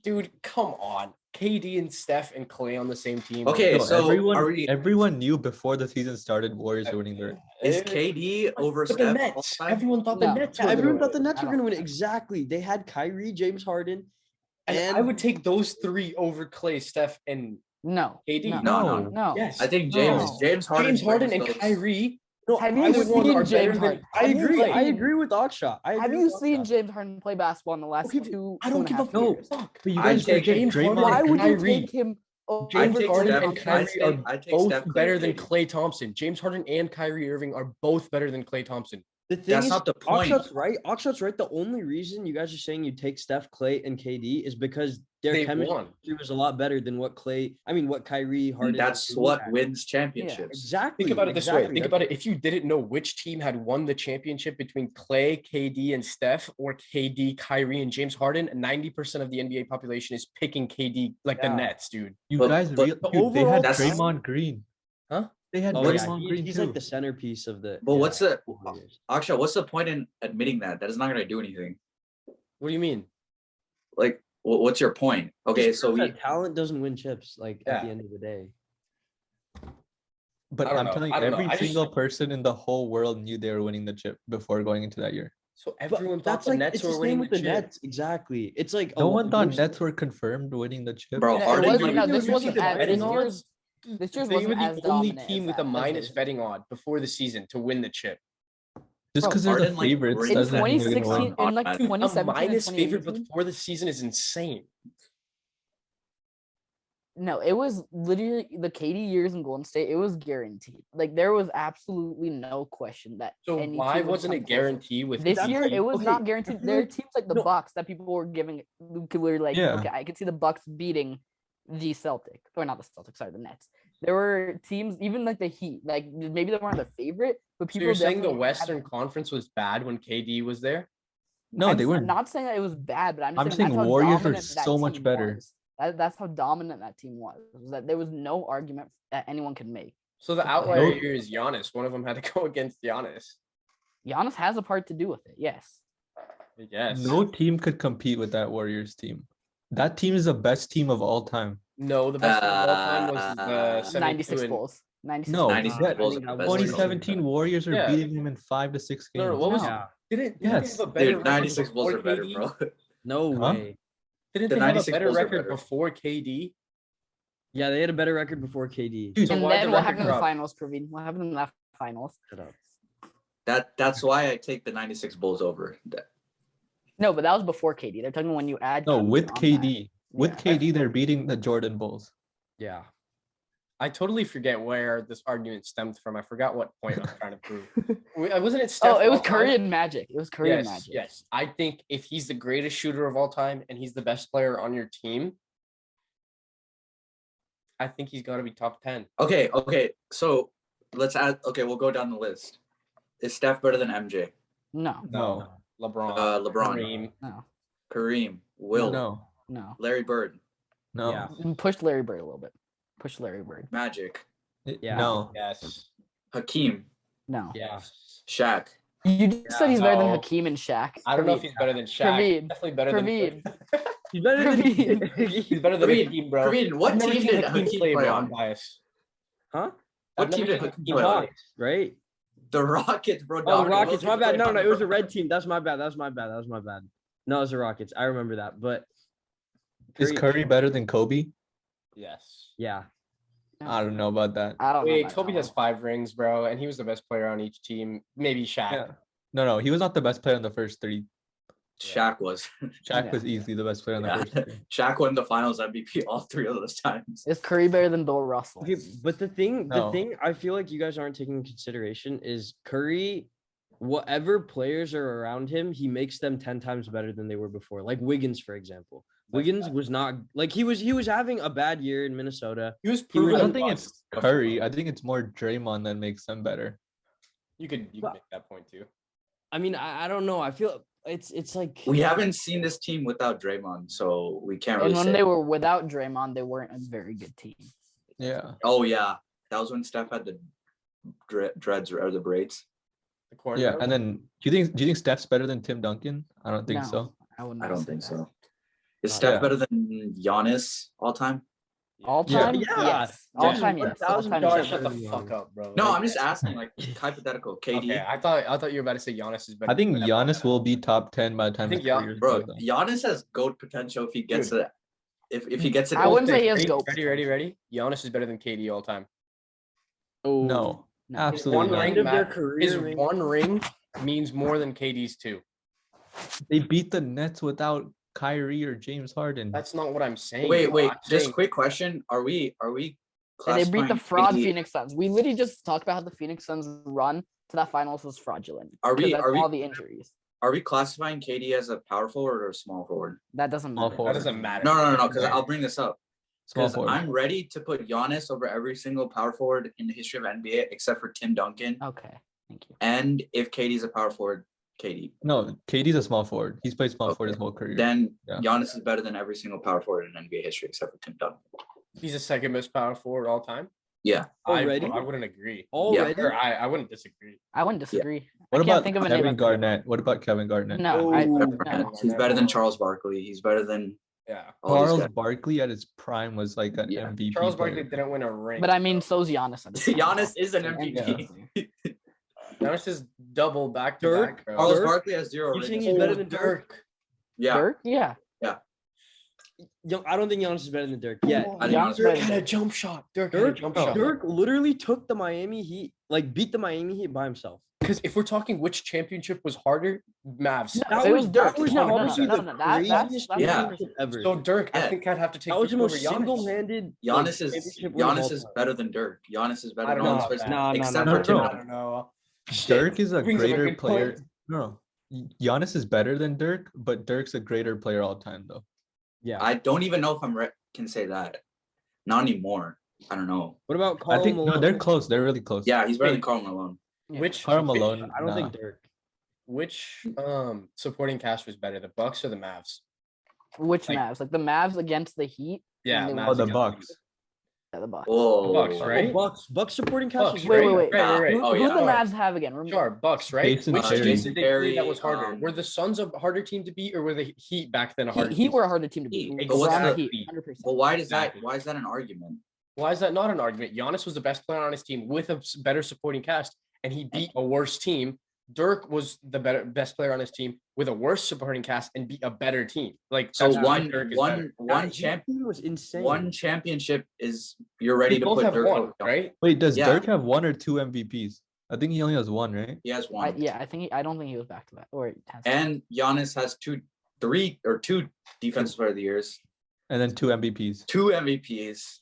Dude, come on. KD and Steph and Clay on the same team. Okay, no, so everyone, are we- everyone knew before the season started Warriors were winning their. Is KD over But the Steph? Nets. all time? Everyone thought No. the Nets. Yeah, were everyone gonna thought the win. Nets I were don't going to win. think Exactly. They had Kyrie, James Harden. And I would take those 3 over Clay, Steph, and No. KD. No. No. No. Yes. I think No. James Harden. James Harden brings and those- Kyrie. No, Have I you would want seen are better James than- Harden? I agree. Clay. I agree with Akshat. I Have agree you with seen Akshat. James Harden play basketball in the last Okay, two? I don't give a 2.5 years? fuck. But you I guys take forget James Harden. Draymond. Why would you Kyrie. take him? James I take Harden Steph- and I Kyrie take- are I take both Steph, Clay, better than KD. Clay Thompson. James Harden and Kyrie Irving are both better than Clay Thompson. The thing That's is, not the point. Akshat's right. Akshat's right. The only reason you guys are saying you take Steph, Clay, and KD is because their They've chemistry won. was a lot better than what Kyrie, Harden. and That's KD what had. wins championships. Exactly. Think about it this way. exactly. Think about it. If you didn't know which team had won the championship between Clay, KD, and Steph, or KD, Kyrie, and James Harden, 90% of the NBA population is picking KD like the Yeah. Nets, dude. You But- guys, but dude, the they overall had That's- Draymond Green. Huh? They had Oh, yeah, Draymond Green he's too. like the centerpiece of the. But what's the Warriors. Akshat? What's the point in admitting that? That is not going to do anything. What do you mean? Like, what's your point? Okay, Just so proves we. that talent doesn't win chips. Like at the Yeah. end of the day. But I don't I'm know. telling I you, don't know. every I just- single person in the whole world knew they were winning the chip before going into that year. So But everyone thought that's the like Nets it's the were same winning with the the chip. Nets. Exactly. It's like No a one lot- thought most- Nets were confirmed winning the chip. Bro, It Harden wasn't- might- no, this You wasn't see the as betting this odds? year's. This year's They were wasn't as the only dominant team as with a that- as minus those. betting odd before the season to win the chip. Just Bro, because they're the Harden, like, favorites brings In doesn't mean they're gonna 2016, win. in like Dude, a 2017, A minus and favorite 2018, before the season is insane. no, it was literally the KD years in Golden State. It was guaranteed. Like there was absolutely no question that. So any why team would wasn't come it close. guaranteed with This the year? Heat? It was Okay, not guaranteed. I feel There are like- teams like the no. Bucks that people were giving. We were like, Yeah. okay, I could see the Bucks beating the Celtic, or not the Celtics, sorry, the Nets. There were teams, even like the Heat, like maybe they weren't their favorite, but So people you're saying the definitely Western Conference was bad when KD was there? No, they weren't. Not saying that it was bad, but I'm I'm saying that's saying how Warriors were dominant that so much team better. was. That's how dominant that team was. That there was no argument that anyone could make. So the outlier here is Giannis. One of them had to go against Giannis. Giannis has a part to do with it. Yes. Yes. No team could compete with that Warriors team. That team is the best team of all time. No, the best team of all time was the 72 96 and Bulls. 96 No, 96 that Bulls think are the that best was- team. 2017 Warriors are Yeah. beating them in 5 to 6 games. No, what was Yeah. didn't Yes. they have a better Dude, record 96 Bulls before are better, KD? bro. No Huh? way. Didn't The they have a 96 better Bulls are record better. before KD? Yeah, they had a better record before KD. Dude, So And why'd then the what record happened in the drop? finals, Praveen? What happened in the finals? Shut up. That's why I take the 96 Bulls over. No, but that was before KD. They're talking when you add. No, KD with on that. KD. With Yeah. KD, they're beating the Jordan Bulls. Yeah. I totally forget where this argument stemmed from. I forgot what point I'm trying to prove. Wasn't it Steph? Oh, it was all Curry time? and Magic. It was Curry and Yes, Magic. yes. I think if he's the greatest shooter of all time and he's the best player on your team, I think he's got to be top 10. Okay. So let's add. Okay, we'll go down the list. Is Steph better than MJ? No, No. LeBron. LeBron. Kareem. no, Kareem, Will, No. no. Larry Bird, No. Yeah. Push Larry Bird a little bit. Push Larry Bird. Magic, Yeah. No. Yes. Hakeem, No. Yeah. Shaq. You just said he's better than No. Hakeem and Shaq. I don't know if Praveen. he's better than Shaq. Praveen. Definitely better Praveen. than He's better than He's better than Kareem, Hakeem, bro. Kareem, what I've never team seen did Hakeem Hakeem play, play bro. on? I'm biased. Huh? What I've team never did seen Hakeem The play on? Hawks, right? The Rockets, bro. Oh, the Donovan Rockets. Wilson My bad. played No, on no, the it was the red Rockets. team. That's my bad. That was my bad. That was my bad. No, it was the Rockets. I remember that. But Is Curry better than Kobe? Yes. yeah. I don't know about that. I don't know. Wait, about Kobe that has 5 rings, bro, and he was the best player on each team. Maybe Shaq. Yeah. No, he was not the best player in the first 3. Shaq was. Shaq Yeah. was easily the best player in the Yeah. first 3. Shaq won the Finals MVP all 3 of those times. Is Curry better than Bill Russell? Okay, but the thing No. I feel like you guys aren't taking into consideration is Curry, whatever players are around him, he makes them 10 times better than they were before. Like Wiggins, for example. Wiggins was not like he was having a bad year in Minnesota. He was I proven. don't think it's Curry. I think it's more Draymond that makes them better. You could But- make that point too. I mean, I don't know. I feel it's like We haven't seen this team without Draymond, so we can't And really when say. they were without Draymond, they weren't a very good team. Yeah. Oh yeah, that was when Steph had the dreads or the braids. The corner. Yeah. And then do you think Steph's better than Tim Duncan? I don't think No, so. I would I not don't say think that. so. Is Yeah. Steph better than Giannis all time? All Yeah. time, Yeah. yes. All Yeah. time, yes. All 1000%. time, Josh, yes. shut the fuck up, bro. No, Like, I'm just asking, like hypothetical. KD, Okay, I thought you were about to say Giannis is better. I think than Giannis will be top 10 by the time think his career's bro. done. Giannis has GOAT potential if he gets it. If he gets it, I wouldn't say he has Ready, GOAT ready. Giannis is better than KD all time. oh No, No. absolutely One not. ring end of their His career. maybe. one ring means more than KD's 2. They beat the Nets without Kyrie or James Harden. That's not what I'm saying. Wait. bro. I'm Just saying- quick question: Are we And they beat classifying the fraud KD Phoenix Suns. We literally just talked about how the Phoenix Suns run to that finals was fraudulent. Are we- 'cause that's are we- all the injuries? Are we classifying KD as a power forward or a small forward? That doesn't Small matter. forward. That doesn't matter. No. Because I'll bring this up. Small Because forward. I'm ready to put Giannis over every single power forward in the history of NBA except for Tim Duncan. Okay, thank you. And if KD's a power forward, KD. No, KD's a small forward. He's played small forward his Okay. whole career. Then Yeah. Giannis is better than every single power forward in NBA history except for Tim Duncan. He's the second best power forward all time. Yeah. Already? I wouldn't agree. Already? Or I wouldn't disagree. I wouldn't disagree. What I can't about think of a name. Kevin of- Garnett? What about Kevin Garnett? No, no. He's better than Charles Barkley. He's better than Yeah. all these Charles guys. Barkley at his prime was like an Yeah. MVP. Charles player. Barkley didn't win a ring. But I mean, so's Giannis. at the time. Giannis is an And- MVP. Giannis is double back to Dirk? back, bro. Carlos Dirk? Barkley has 0 You rings. think he's better than Dirk? Yeah. Dirk? Yeah. I don't think Giannis is better than Dirk. Yeah. I think Giannis Giannis- better Dirk than had a Dirk. jump shot. Dirk had a Dirk, jump shot. Dirk literally took the Miami Heat, like beat the Miami Heat by himself. Because if we're talking which championship was harder, Mavs. No, it was Dirk. That was No, no, probably no, the no, that's craziest that's Yeah. championship ever. So Dirk, I Yeah. think I'd have to take That was the Dirk over most Giannis. single-handed. Giannis is championship win of all Giannis is time. better than Dirk. Giannis is better I than don't all know these about players that. except No, for no, Tim no. I Duncan. don't know. Dirk is a Brings up a greater good player. point. No, Giannis is better than Dirk, but Dirk's a greater player all time though. Yeah. I don't even know if can say that. Not anymore. I don't know. What about I Karl think Malone? no, they're close. They're really close. Yeah, he's better than Wait. Karl Malone. Yeah. Which Karl Malone. I don't nah. think Dirk. which supporting cast was better, the Bucks or the Mavs? Which Like- Mavs? Like the Mavs against the Heat? Yeah, when they Mavs went Oh, the to- Bucks. Yeah, the Bucks. Oh, Bucks, right? Bucks supporting cast Bucks, was Wait, right? wait, wait. Right. Who, Oh, who yeah. the Mavs have again? Remember? Sure, Bucks, right? Jason Which Terry. team did they play that Terry, was harder? Were the Suns a harder team to beat, or were the Heat back then a harder Heat team? were a harder team to beat. Heat. But what's LeBron's the- Heat, 100%. Well, why Exactly. is that an argument? Why is that not an argument? Giannis was the best player on his team with a better supporting cast, and he beat a worse team. Dirk was the best player on his team with a worse supporting cast and beat a better team. Like So that's why Dirk is better. one championship is you're ready They to both put have Dirk one, over. right? Wait, does Yeah. Dirk have 1 or 2 MVPs? I think he only has 1, right? He has one. I don't think he was back to that. Or it has And Giannis has two defensive player of the years, And then 2 MVPs. 2 MVPs,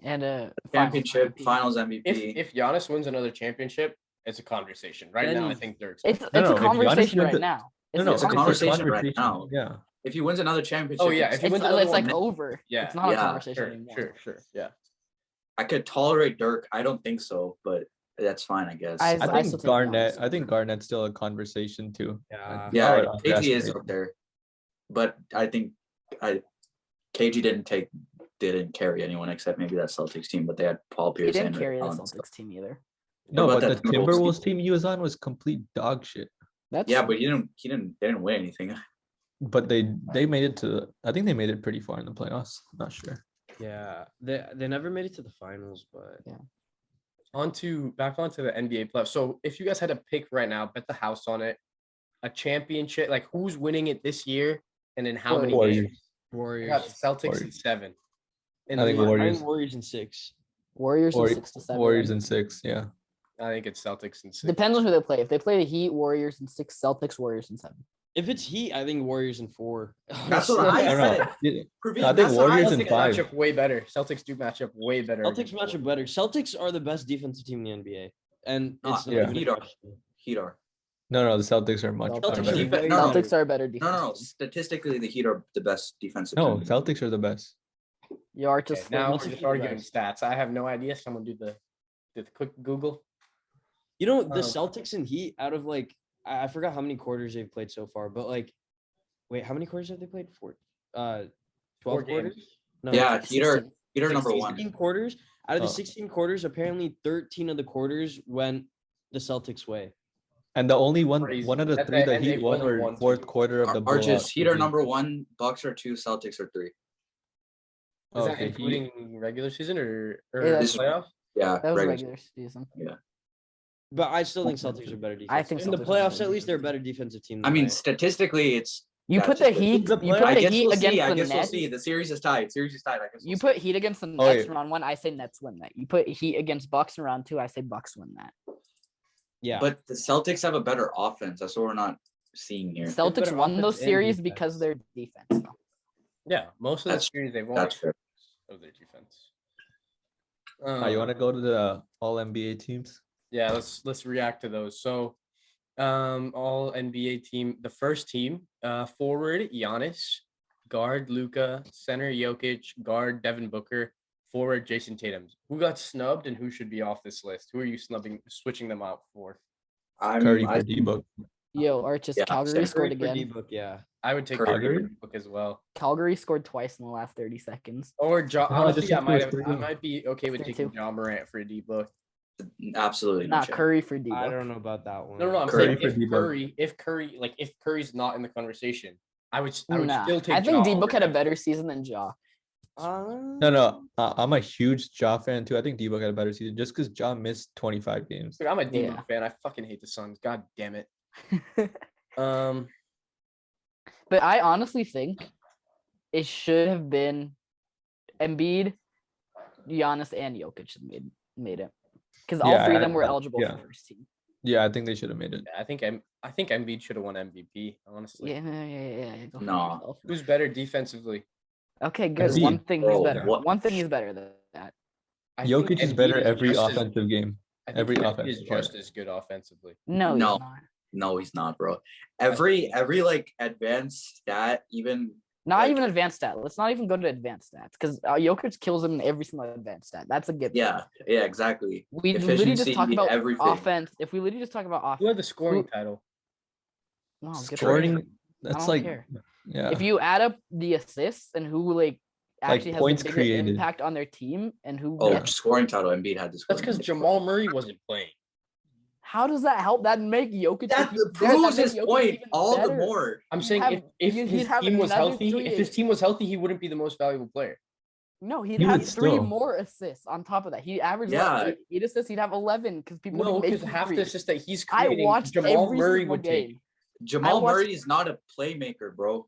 and championship, MVP. finals MVP. If Giannis wins another championship, it's a conversation. Right Then now, I he's- think Dirk's. It's No, a if Giannis conversation wins right it- now. No, It's a it's conversation right now. Yeah. If he wins another championship, Oh, yeah, if he It's, wins another it's like one, over. yeah, It's not a yeah, conversation anymore. sure, yeah. I could tolerate Dirk. I don't think so, but that's fine, I guess. I I still think take Garnett. Giannis I think Garnett's still a conversation too. Yeah. yeah, I would KG is underestimate. up there, but I think KG didn't carry anyone except maybe that Celtics team, but they had Paul He Pierce. didn't and carry the Allen. Celtics team either. No, What but about the that Timberwolves Timberwolves team he was on was complete dog shit. That's Yeah, true. but they didn't win anything. But they made it to. I think they made it pretty far in the playoffs. Not sure. Yeah, they never made it to the finals, but Back onto the NBA playoffs. So if you guys had to pick right now, bet the house on it, a championship, like who's winning it this year and in how many Warriors. games? I Warriors. got Celtics in Warriors. 7. In I think the East. I Warriors. think Warriors in 6. Warriors in Warri- 6 to 7. Warriors in 6. Yeah. I think it's Celtics in 6. Depends on who they play. If they play the Heat, Warriors in 6, Celtics, Warriors in 7. If it's Heat, I think Warriors in 4. That's what I I don't know. said. Yeah, Praveen, I think that's what Warriors said. in Celtics 5. match up way better. Celtics do match up way better. Celtics against match up better. Celtics are the best defensive team in the NBA, and it's No, not yeah. even a Heat are. question. Heat are. No, the Celtics are much Celtics better. are Defe- way no, no, better. Celtics are a better defense. No. Statistically, the Heat are the best defensive No, team. Celtics are the best. You are Okay, just now we're what's just the arguing best? stats. I have no idea. Someone do the quick Google. You know, the Um, Celtics and Heat out of like I forgot how many quarters they've played so far, but like, wait, how many quarters have they played? 12 4 quarters? games. No, Yeah, 16. Heat are number 1. 16 quarters. Out of the Oh. 16 quarters, apparently 13 of the quarters went the Celtics' way. And the only one Crazy. of the And 3 that they've Heat won only were won 4th 2. quarter of the blowout. Arches, Heat are season. number 1, Bucks are 2, Celtics are 3. Is Oh, that okay, including regular season or Yeah, that's- playoff? Yeah, That was regular. regular season. But I still think Celtics are better defense. I think in the Celtics are playoffs, better at least, they're a defensive. better defensive team. I than mean, they- statistically, it's. You Yeah, put just the the- Heat. the You playoff- put I the guess Heat we'll against see. I the guess we'll Nets. see. The series is tied. I guess You we'll put see. Heat against the Oh, Nets yeah. in round 1. I say Nets win that. You put Heat against Bucks in round 2. I say Bucks win that. yeah. But the Celtics have a better offense. That's what we're not seeing here. Celtics better won offense those and series defense. because of their defense. Though. Yeah, most of the That's- series they've won That's fair. of their defense. You want to go to the All NBA teams? Yeah, let's react to those. So, all NBA team. The first team, forward Giannis, guard Luka, center Jokic, guard Devin Booker, forward Jason Tatum. Who got snubbed and who should be off this list? Who are you switching them out for? Curry I for D-Book. Yo, Archis, Yeah, Calgary same. scored For again. D-Book, yeah. I would take Curry. Curry for Book as well. Calgary scored twice in the last 30 seconds. Or No, I honestly, just I think it was might 3-0. I might be okay with Three, taking two. John Morant for a D Book. absolutely no Not chance. Curry for I D-Book. don't know about that one. No, I'm Curry saying for if D-Book. if Curry's not in the conversation, I would still take. I think Ja D-Book over had a him. better season than Ja. No. I'm a huge Ja fan too. I think D-Book had a better season just because Ja missed 25 games. Dude, I'm a D-Book Yeah. fan. I fucking hate the Suns. God damn it. But I honestly think it should have been Embiid, Giannis, and Jokic that made it. Because all Yeah, three of them were I- eligible yeah. for first team. Yeah, I think they should have made it. I think Embiid should have won MVP. Honestly, Yeah. Go for No. yourself. who's better defensively? Okay, good. Embiid. One thing he's Bro, better. what- One thing he's better than that. I think Jokic is Embiid better every just as- offensive game. I think every Embiid offensive is player. just as good offensively. No, No. he's not. No, he's not, bro. Every like advanced stat, even Not Like- even advanced stat. Let's not even go to advanced stats because Jokic kills him in every single advanced stat. That's a good. Yeah, yeah, exactly. We literally just talk Efficiency, about everything. offense. If we literally just talk about Who had offense, the scoring title? no, good for him. Scoring, that's don't like, care. yeah. If you add up the assists and who like actually has points the bigger created. impact on their team and who Oh, gets, scoring title. Embiid had the That's scoring. because Jamal Murray wasn't playing. how does that help? That make Jokic That if he's there, proves that his make Jokic point even all the better. more. I'm He'd saying have- if he'd his have team was another healthy, three- if his team was healthy, he wouldn't be the most valuable player. No, he'd He have would 3 still. more assists on top of that. He averaged Yeah. what, eight assists. He'd have 11 because people No, wouldn't make because him half the threes. assists that he's I creating, watched Jamal every Murray single would take. game. Jamal watched- Murray is not a playmaker, bro.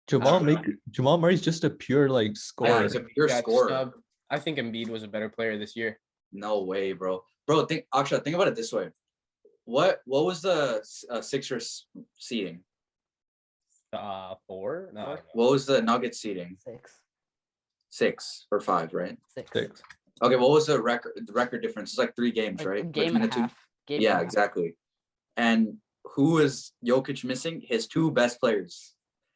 Jamal Murray's just a pure like Yeah, scorer. he's a pure Got scorer. snubbed. I think Embiid was a better player this year. No way, bro. Bro, think about it this way. What was the Sixers seeding? 4? No, I don't know. What was the Nuggets seeding? 6. 6 or 5, right? 6. 6. Okay, what was the record difference? It's like 3 games, Like, right? a game Between and a the two. half. Game Yeah, and a half. exactly. And who is Jokic missing? His 2 best players.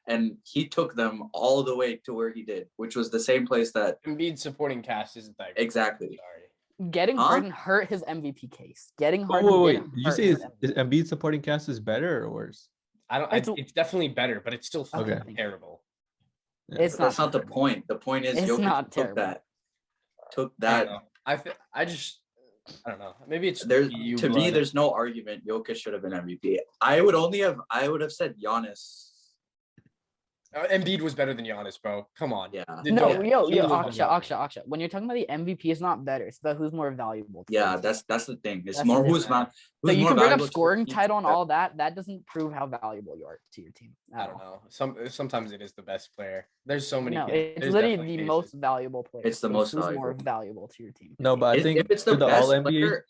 And he took them all the way to where he did, which was the same place that Embiid supporting cast isn't that good. exactly. Sorry. Getting Huh? Harden hurt his MVP case. Getting Oh, Harden. wait. didn't Did you hurt say his is MVP. Embiid supporting cast is better or worse? It's definitely better, but it's still fucking Okay. terrible. Yeah. It's But that's not the terrible. point. The point is It's Jokic not took terrible. that. Took I that. don't know. I don't know. Maybe it's There's EU to me, blood. there's no argument. Jokic should have been MVP. I would have said Giannis. Embiid was better than Giannis, bro. Come on. Yeah. No, yeah. yo, was Aksha. When you're talking about the MVP, it's not better. It's about who's more valuable. to Yeah, the team. that's the thing. It's That's more the who's difference. So you more can bring up valuable to the scoring team. title and all that. That doesn't prove how valuable you are to your team. I don't know. Sometimes it is the best player. There's so many. No, cases. it's There's literally definitely the cases. most valuable player. It's the So most who's more valuable. valuable to your team. No, but I think If it's for the the All best NBA, player,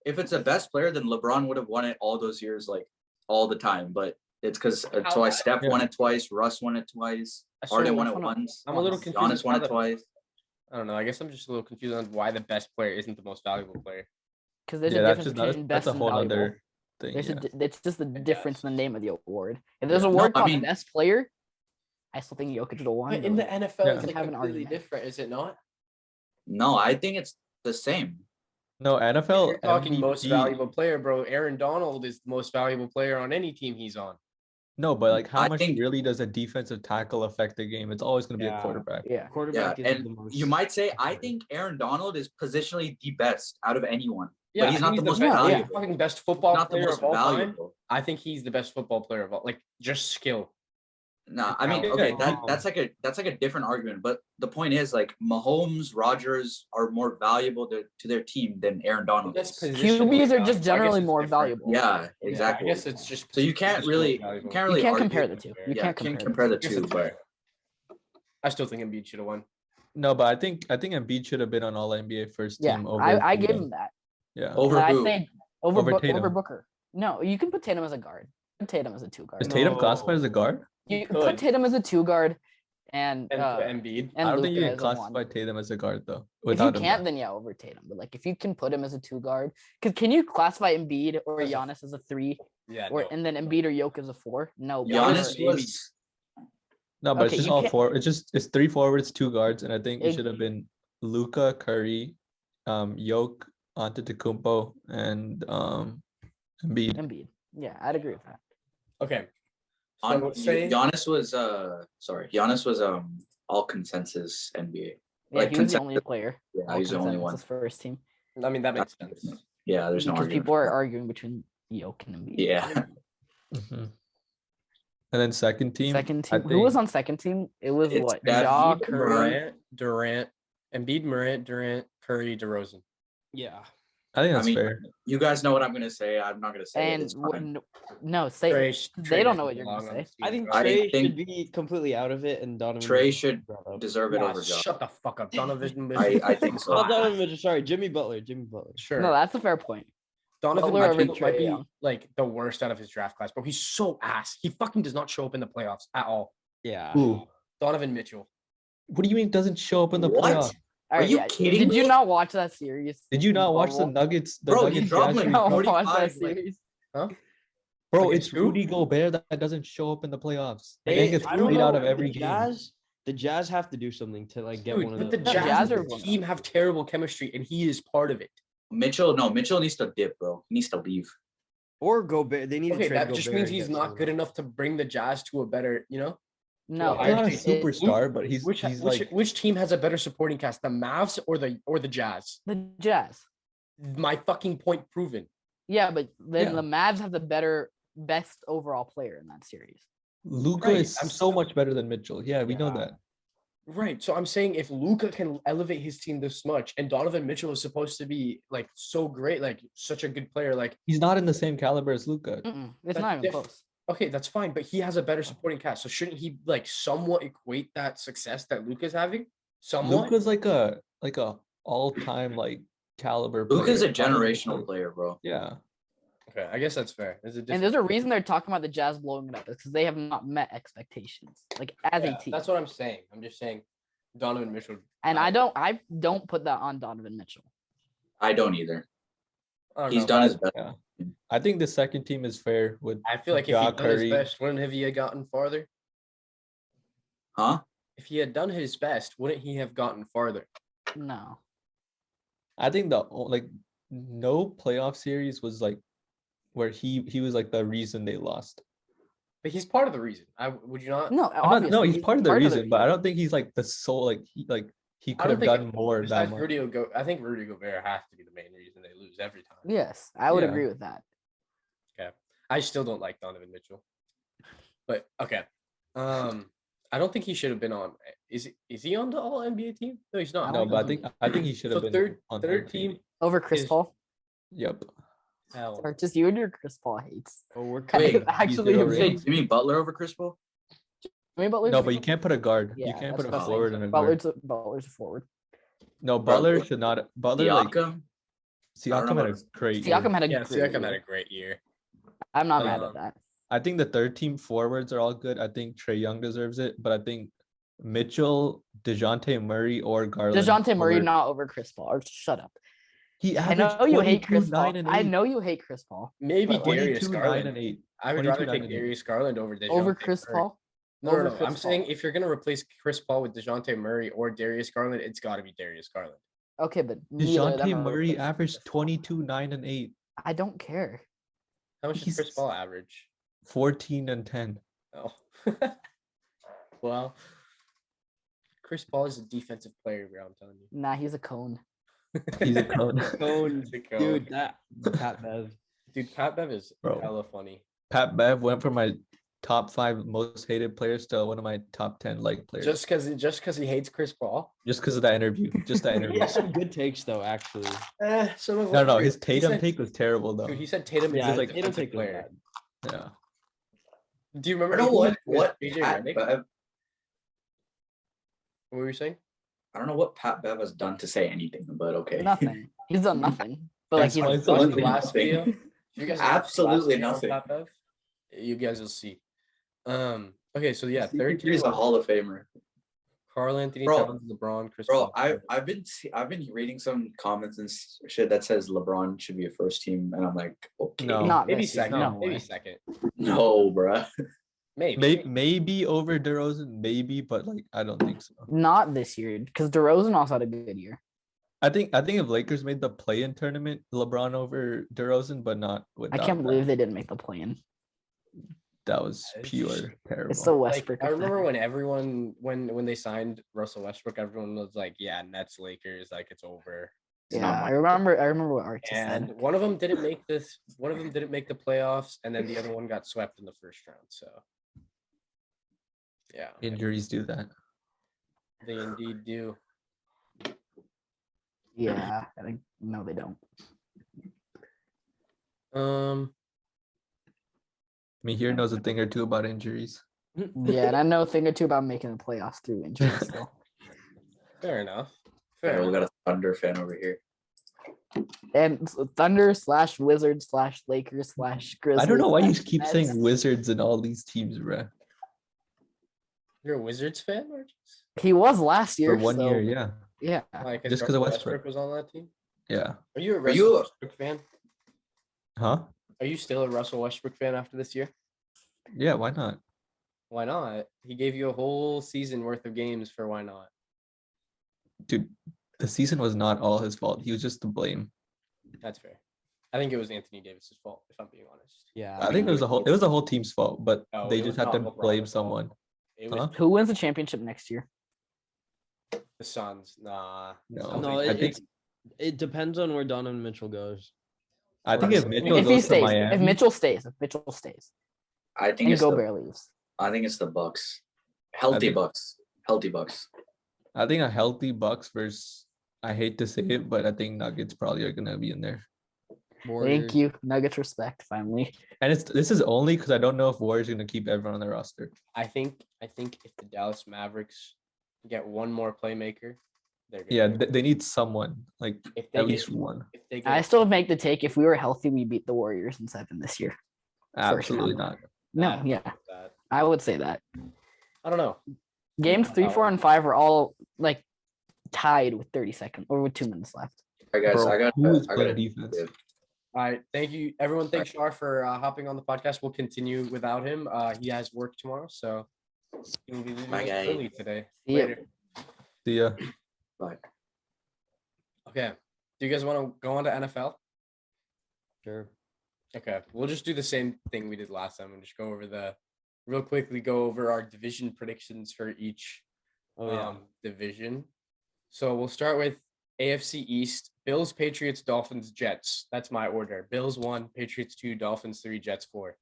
if it's the best player, then LeBron would have won it all those years, like all the time. But it's because twice Steph won it twice, Russ won it twice, So Harden won Russ it won it once. I'm a little once. confused. Giannis won how it the- twice. I don't know. I guess I'm just a little confused on why the best player isn't the most valuable player. Because there's yeah, a that's difference just between that's best a and whole valuable. other thing. There's Yeah. it's just the difference guess. in the name of the award. If there's Yeah. an award No, I called mean- best player, I still think Jokic would have won. But in the though. NFL, Yeah. it's Can like have an completely argument. different, is it not? No, I think it's the same. No, If NFL you're talking most MVP. valuable player, bro. Aaron Donald is the most valuable player on any team he's on. No, but like how I much think- really does a defensive tackle affect the game? It's always going to be a Yeah. quarterback. Yeah. Yeah, Quarterback is the and most. you might say I think Aaron Donald is positionally the best out of anyone. Yeah, but he's I not think the most best- yeah. valuable. Fucking best football Not the player most of all time. valuable. I think he's the best football player of all. Like just skill. Nah, I mean, Yeah. okay, that's like a different argument. But the point is, like, Mahomes, Rodgers are more valuable to their team than Aaron Donald That's is. positionally QBs are valuable. I just guess generally it's more different. valuable. Yeah, Yeah, exactly. I guess it's just So you can't positionally really valuable. You can't argue. compare the two. You Yeah, can't can't compare the compare the I guess two, it's but fair. I still think Embiid should have won. No, but I think Embiid should have been on All NBA first Yeah, team over. I gave Tatum. him that. Yeah. over I who? say over Over Tatum. over Booker. No, you can put Tatum as a guard. Put Tatum as a 2 guard. Is Tatum No. classified as a guard? You could. put Tatum as a 2 guard, and And Embiid. and I don't Luka think you can as a 1. classify Tatum as a guard though. If you Without him can't, there. then yeah, over Tatum. But like, if you can put him as a 2 guard, because can you classify Embiid or As a- Giannis as a 3, Yeah. or no. and then Embiid or Jokic as a 4? No, Giannis maybe. was No, but Okay, it's just you all can't- 4. It's 3 forwards, 2 guards, and I think it It- should have been Luka, Curry, Yoke, Antetokounmpo, and Embiid. Embiid. Yeah, I'd agree with that. Okay. on. So say Giannis was Giannis was all consensus NBA. Yeah, Like he was the consensus- only player. Yeah, all he's the only one. consensus First team. I mean that makes sense. Yeah, there's no Because argument. people for are that. arguing between Jokic and Embiid. Yeah. Mhm. And then second team. Second I team. Who was think- on second team? It was It's what? Steph, Ja, Embiid, Curry. Durant, Embiid, Morant, Durant, Curry, DeRozan. Yeah. I think I that's mean, fair. you guys know what I'm gonna say. I'm not gonna say it. And It's fine. no, say Trey, they don't know what doesn't you're gonna belong on say. this team, I think bro. I Trey think- should be completely out of it, and Donovan. Trey Mitchell should brought up. deserve it Nah, over Ja. shut the fuck up, Donovan. I think so. Not Donovan Mitchell. Sorry, Jimmy Butler. Jimmy Butler. Sure. No, that's a fair point. Donovan Butler over Mitchell Trae might be Young. like the worst out of his draft class, bro. He's so ass. He fucking does not show up in the playoffs at all. Yeah. Ooh. Donovan Mitchell. What do you mean doesn't show up in the What? playoffs? All Are right, you yeah. kidding Did you me? not watch that series? Did you not watch the Bubble? Nuggets? The Bro, he Nuggets dropped Jazz like No, series? watch that 45, like- series. Huh? Bro, Against it's who? Rudy Gobert that doesn't show up in the playoffs. The They- man gets I don't played out know, of every the game. The Jazz have to do something to like get Dude, one of but those. the No, Jazz, Jazz as are a one of team have terrible chemistry, and he is part of it. Mitchell needs to dip, bro. He needs to leave. Or Gobert. They need to Okay, trade that just Gobert means and he's get not someone good else. enough to bring the Jazz to a better, No, Well, He's not a it- superstar, but he's which like which team has a better supporting cast, the Mavs or the Jazz? the Jazz. My fucking point proven. Yeah, but then Yeah. the Mavs have the best overall player in that series. Luca Right, is I'm so much better than Mitchell. Yeah, we know Yeah. that. Right. So I'm saying if Luca can elevate his team this much, and Donovan Mitchell is supposed to be like so great, like such a good player, like He's not in the same caliber as Luca. It's That's not even diff- close. okay, that's fine, but he has a better supporting cast. So shouldn't he like somewhat equate that success that Luca's having? Somewhat. Luca's like a all-time like caliber player. Luka's a not even generational close. player, bro. Yeah. Okay, I guess that's fair. And there's a reason they're talking about the Jazz blowing it up. It's because they have not met expectations, like as a team. That's what I'm saying. I'm just saying Donovan Mitchell. And I don't put that on Donovan Mitchell. I don't either. I don't He's know. done his best. Yeah. I think the second team is fair with I feel like if Ja he'd done his Curry. best, wouldn't he have gotten farther? Huh? If he had done his best, wouldn't he have gotten farther? No. I think like no playoff series was like where he was like the reason they lost. But he's part of the reason. Would you not? No, No, he's part of the reason, but I reason. don't think he's like the sole he I could don't have think done more that Besides much. I think Rudy Gobert has to be the main reason they lose every time. Yes, I would Yeah. agree with that. Okay. I still don't like Donovan Mitchell. But okay. I don't think he should have been on. Is he on the all NBA team? No, he's not. No, but I think he should have So been on third team. Over Chris Is- Paul. Yep. Hell. Or just you and your Chris Paul hates. Oh, we're Kind Wait, of actually zero You agree. say ratings. Jimmy Butler over Chris Paul? Jimmy Butler's No, but you can't put a guard. You Yeah, can't that's put what a I'm forward saying. and a guard. Butler's a forward. No, Butler should not. Butler like Siakam? Siakam had a great year. Siakam had a Yeah, great Siakam year. had a great year. I'm not mad Um, at that. I think the third team forwards are all good. I think Trae Young deserves it, but I think Mitchell, DeJounte Murray, or Garland. DeJounte Murray over- not over Chris Paul. Or shut up. He I averaged know you hate 22, Chris Paul. 9, and 8. I know you hate Chris Paul. Maybe But like, Darius 22, 9, Garland. and 8. I would 22, rather 9, take and 8. Darius Garland over DeJounte Over Chris Murray. Paul. No, Over I'm Chris saying Paul. if you're gonna replace Chris Paul with DeJounte Murray or Darius Garland, it's got to be Darius Garland. Okay, but neither of them DeJounte are Murray replacing averaged Chris Paul. 22, 9, and 8. I don't care. How much did Chris He's- Paul average? 14 and 10. Oh, well, Chris Paul is a defensive player, bro. I'm telling you. Nah, he's a cone. He's a cone. Cone, He's a cone. dude. That Pat Bev. Dude, Pat Bev is Bro. hella funny. Pat Bev went from my top 5 most hated players to one of my top 10 like players. Just because he hates Chris Paul. Just because of that interview. Just that He interview. has some good takes though, actually. Some of No, what- his he Tatum said- take was terrible though. Dude, he said Tatum is Yeah, a like- Tatum defensive take was player. bad. Yeah. Do you remember I don't know what what JJ Pat Redick? Bev, What were you saying? I don't know what Pat Bev has done to say anything, but okay. Nothing. He's done nothing. But like That's he's why Watch it's the Absolutely last nothing. video. You guys watch the last Absolutely video of nothing. Pat Bev? You guys will see. Okay, so yeah, third He's team. a Hall of Famer. Carl Anthony Bro, Towns, LeBron, Chris Bro, Paul. I've been reading some comments and shit that says LeBron should be a first team, and I'm like, okay, No. not maybe this year, second. no maybe way. second. no, bruh. Maybe. Maybe over DeRozan, maybe, but like I don't think so. Not this year, because DeRozan also had a good year. I think if Lakers made the play-in tournament, LeBron over DeRozan, but not with. I can't believe they didn't make the play-in. that was It's pure just- terrible. It's the Like, Westbrook. I remember effect. when everyone when they signed Russell Westbrook, everyone was like, "Yeah, Nets, Lakers, like it's over." It's Yeah, not I my- remember what Archie And said. one of them didn't make this. One of them didn't make the playoffs, and then the other one got swept in the first round. So, yeah, Injuries do that. they indeed do. Yeah, I think no, they don't. Here knows a thing or two about injuries. Yeah, and I know a thing or two about making the playoffs through injuries. Still. Fair enough. All Fair right, we enough. got a Thunder fan over here. And Thunder / Wizards / Lakers / Grizzlies. I don't know why you / keep Nets. saying Wizards and all these teams, bro. You're a Wizards fan, Marcus? He was last year. For 1 so, year, yeah. Yeah. Like, Just 'cause of Russell Westbrook. was on that team. Yeah. Are you a you- Westbrook fan? Huh? Are you still a Russell Westbrook fan after this year? Yeah, why not? Why not? He gave you a whole season worth of games for why not? Dude, the season was not all his fault. He was just to blame. That's fair. I think it was Anthony Davis's fault, if I'm being honest. Yeah. I think it was the whole team's fault, but No, they it just was had to not LeBron's blame fault. someone. It was Huh? Who wins the championship next year? the Suns. Nah. No. No, I think it depends on where Donovan Mitchell goes. I think if Or- Mitchell If he goes to stays, Miami, if Mitchell stays, I think and it's the Gobert leaves. I think it's the Bucks. Healthy think- Bucks. Healthy Bucks. I think a healthy Bucks versus, I hate to say it, but I think Nuggets probably are gonna be in there. Warriors. Thank you. Nuggets respect, finally. And this is only because I don't know if Warriors are gonna keep everyone on their roster. I think if the Dallas Mavericks get one more playmaker, they're good. Yeah, they need someone, like If they at get, least one. if they get I still make the take. If we were healthy, we beat the Warriors in 7 this year. Absolutely round. not. No, yeah, that, I would say that. I don't know. Games 3, 4, and 5 are all like tied with 30 seconds or with 2 minutes left. All right, guys. Bro, who is playing defense? All right, thank you, everyone. Thanks, Shar, for hopping on the podcast. We'll continue without him. He has work tomorrow, so he'll be leaving Bye, us guys. early today. See ya. Later. See ya. Bye. Okay. Do you guys want to go on to NFL? Sure. Okay, we'll just do the same thing we did last time and just go over our division predictions for each Oh yeah. division. So we'll start with AFC East: Bills, Patriots, Dolphins, Jets. That's my order. Bills 1, Patriots 2, Dolphins 3, Jets 4.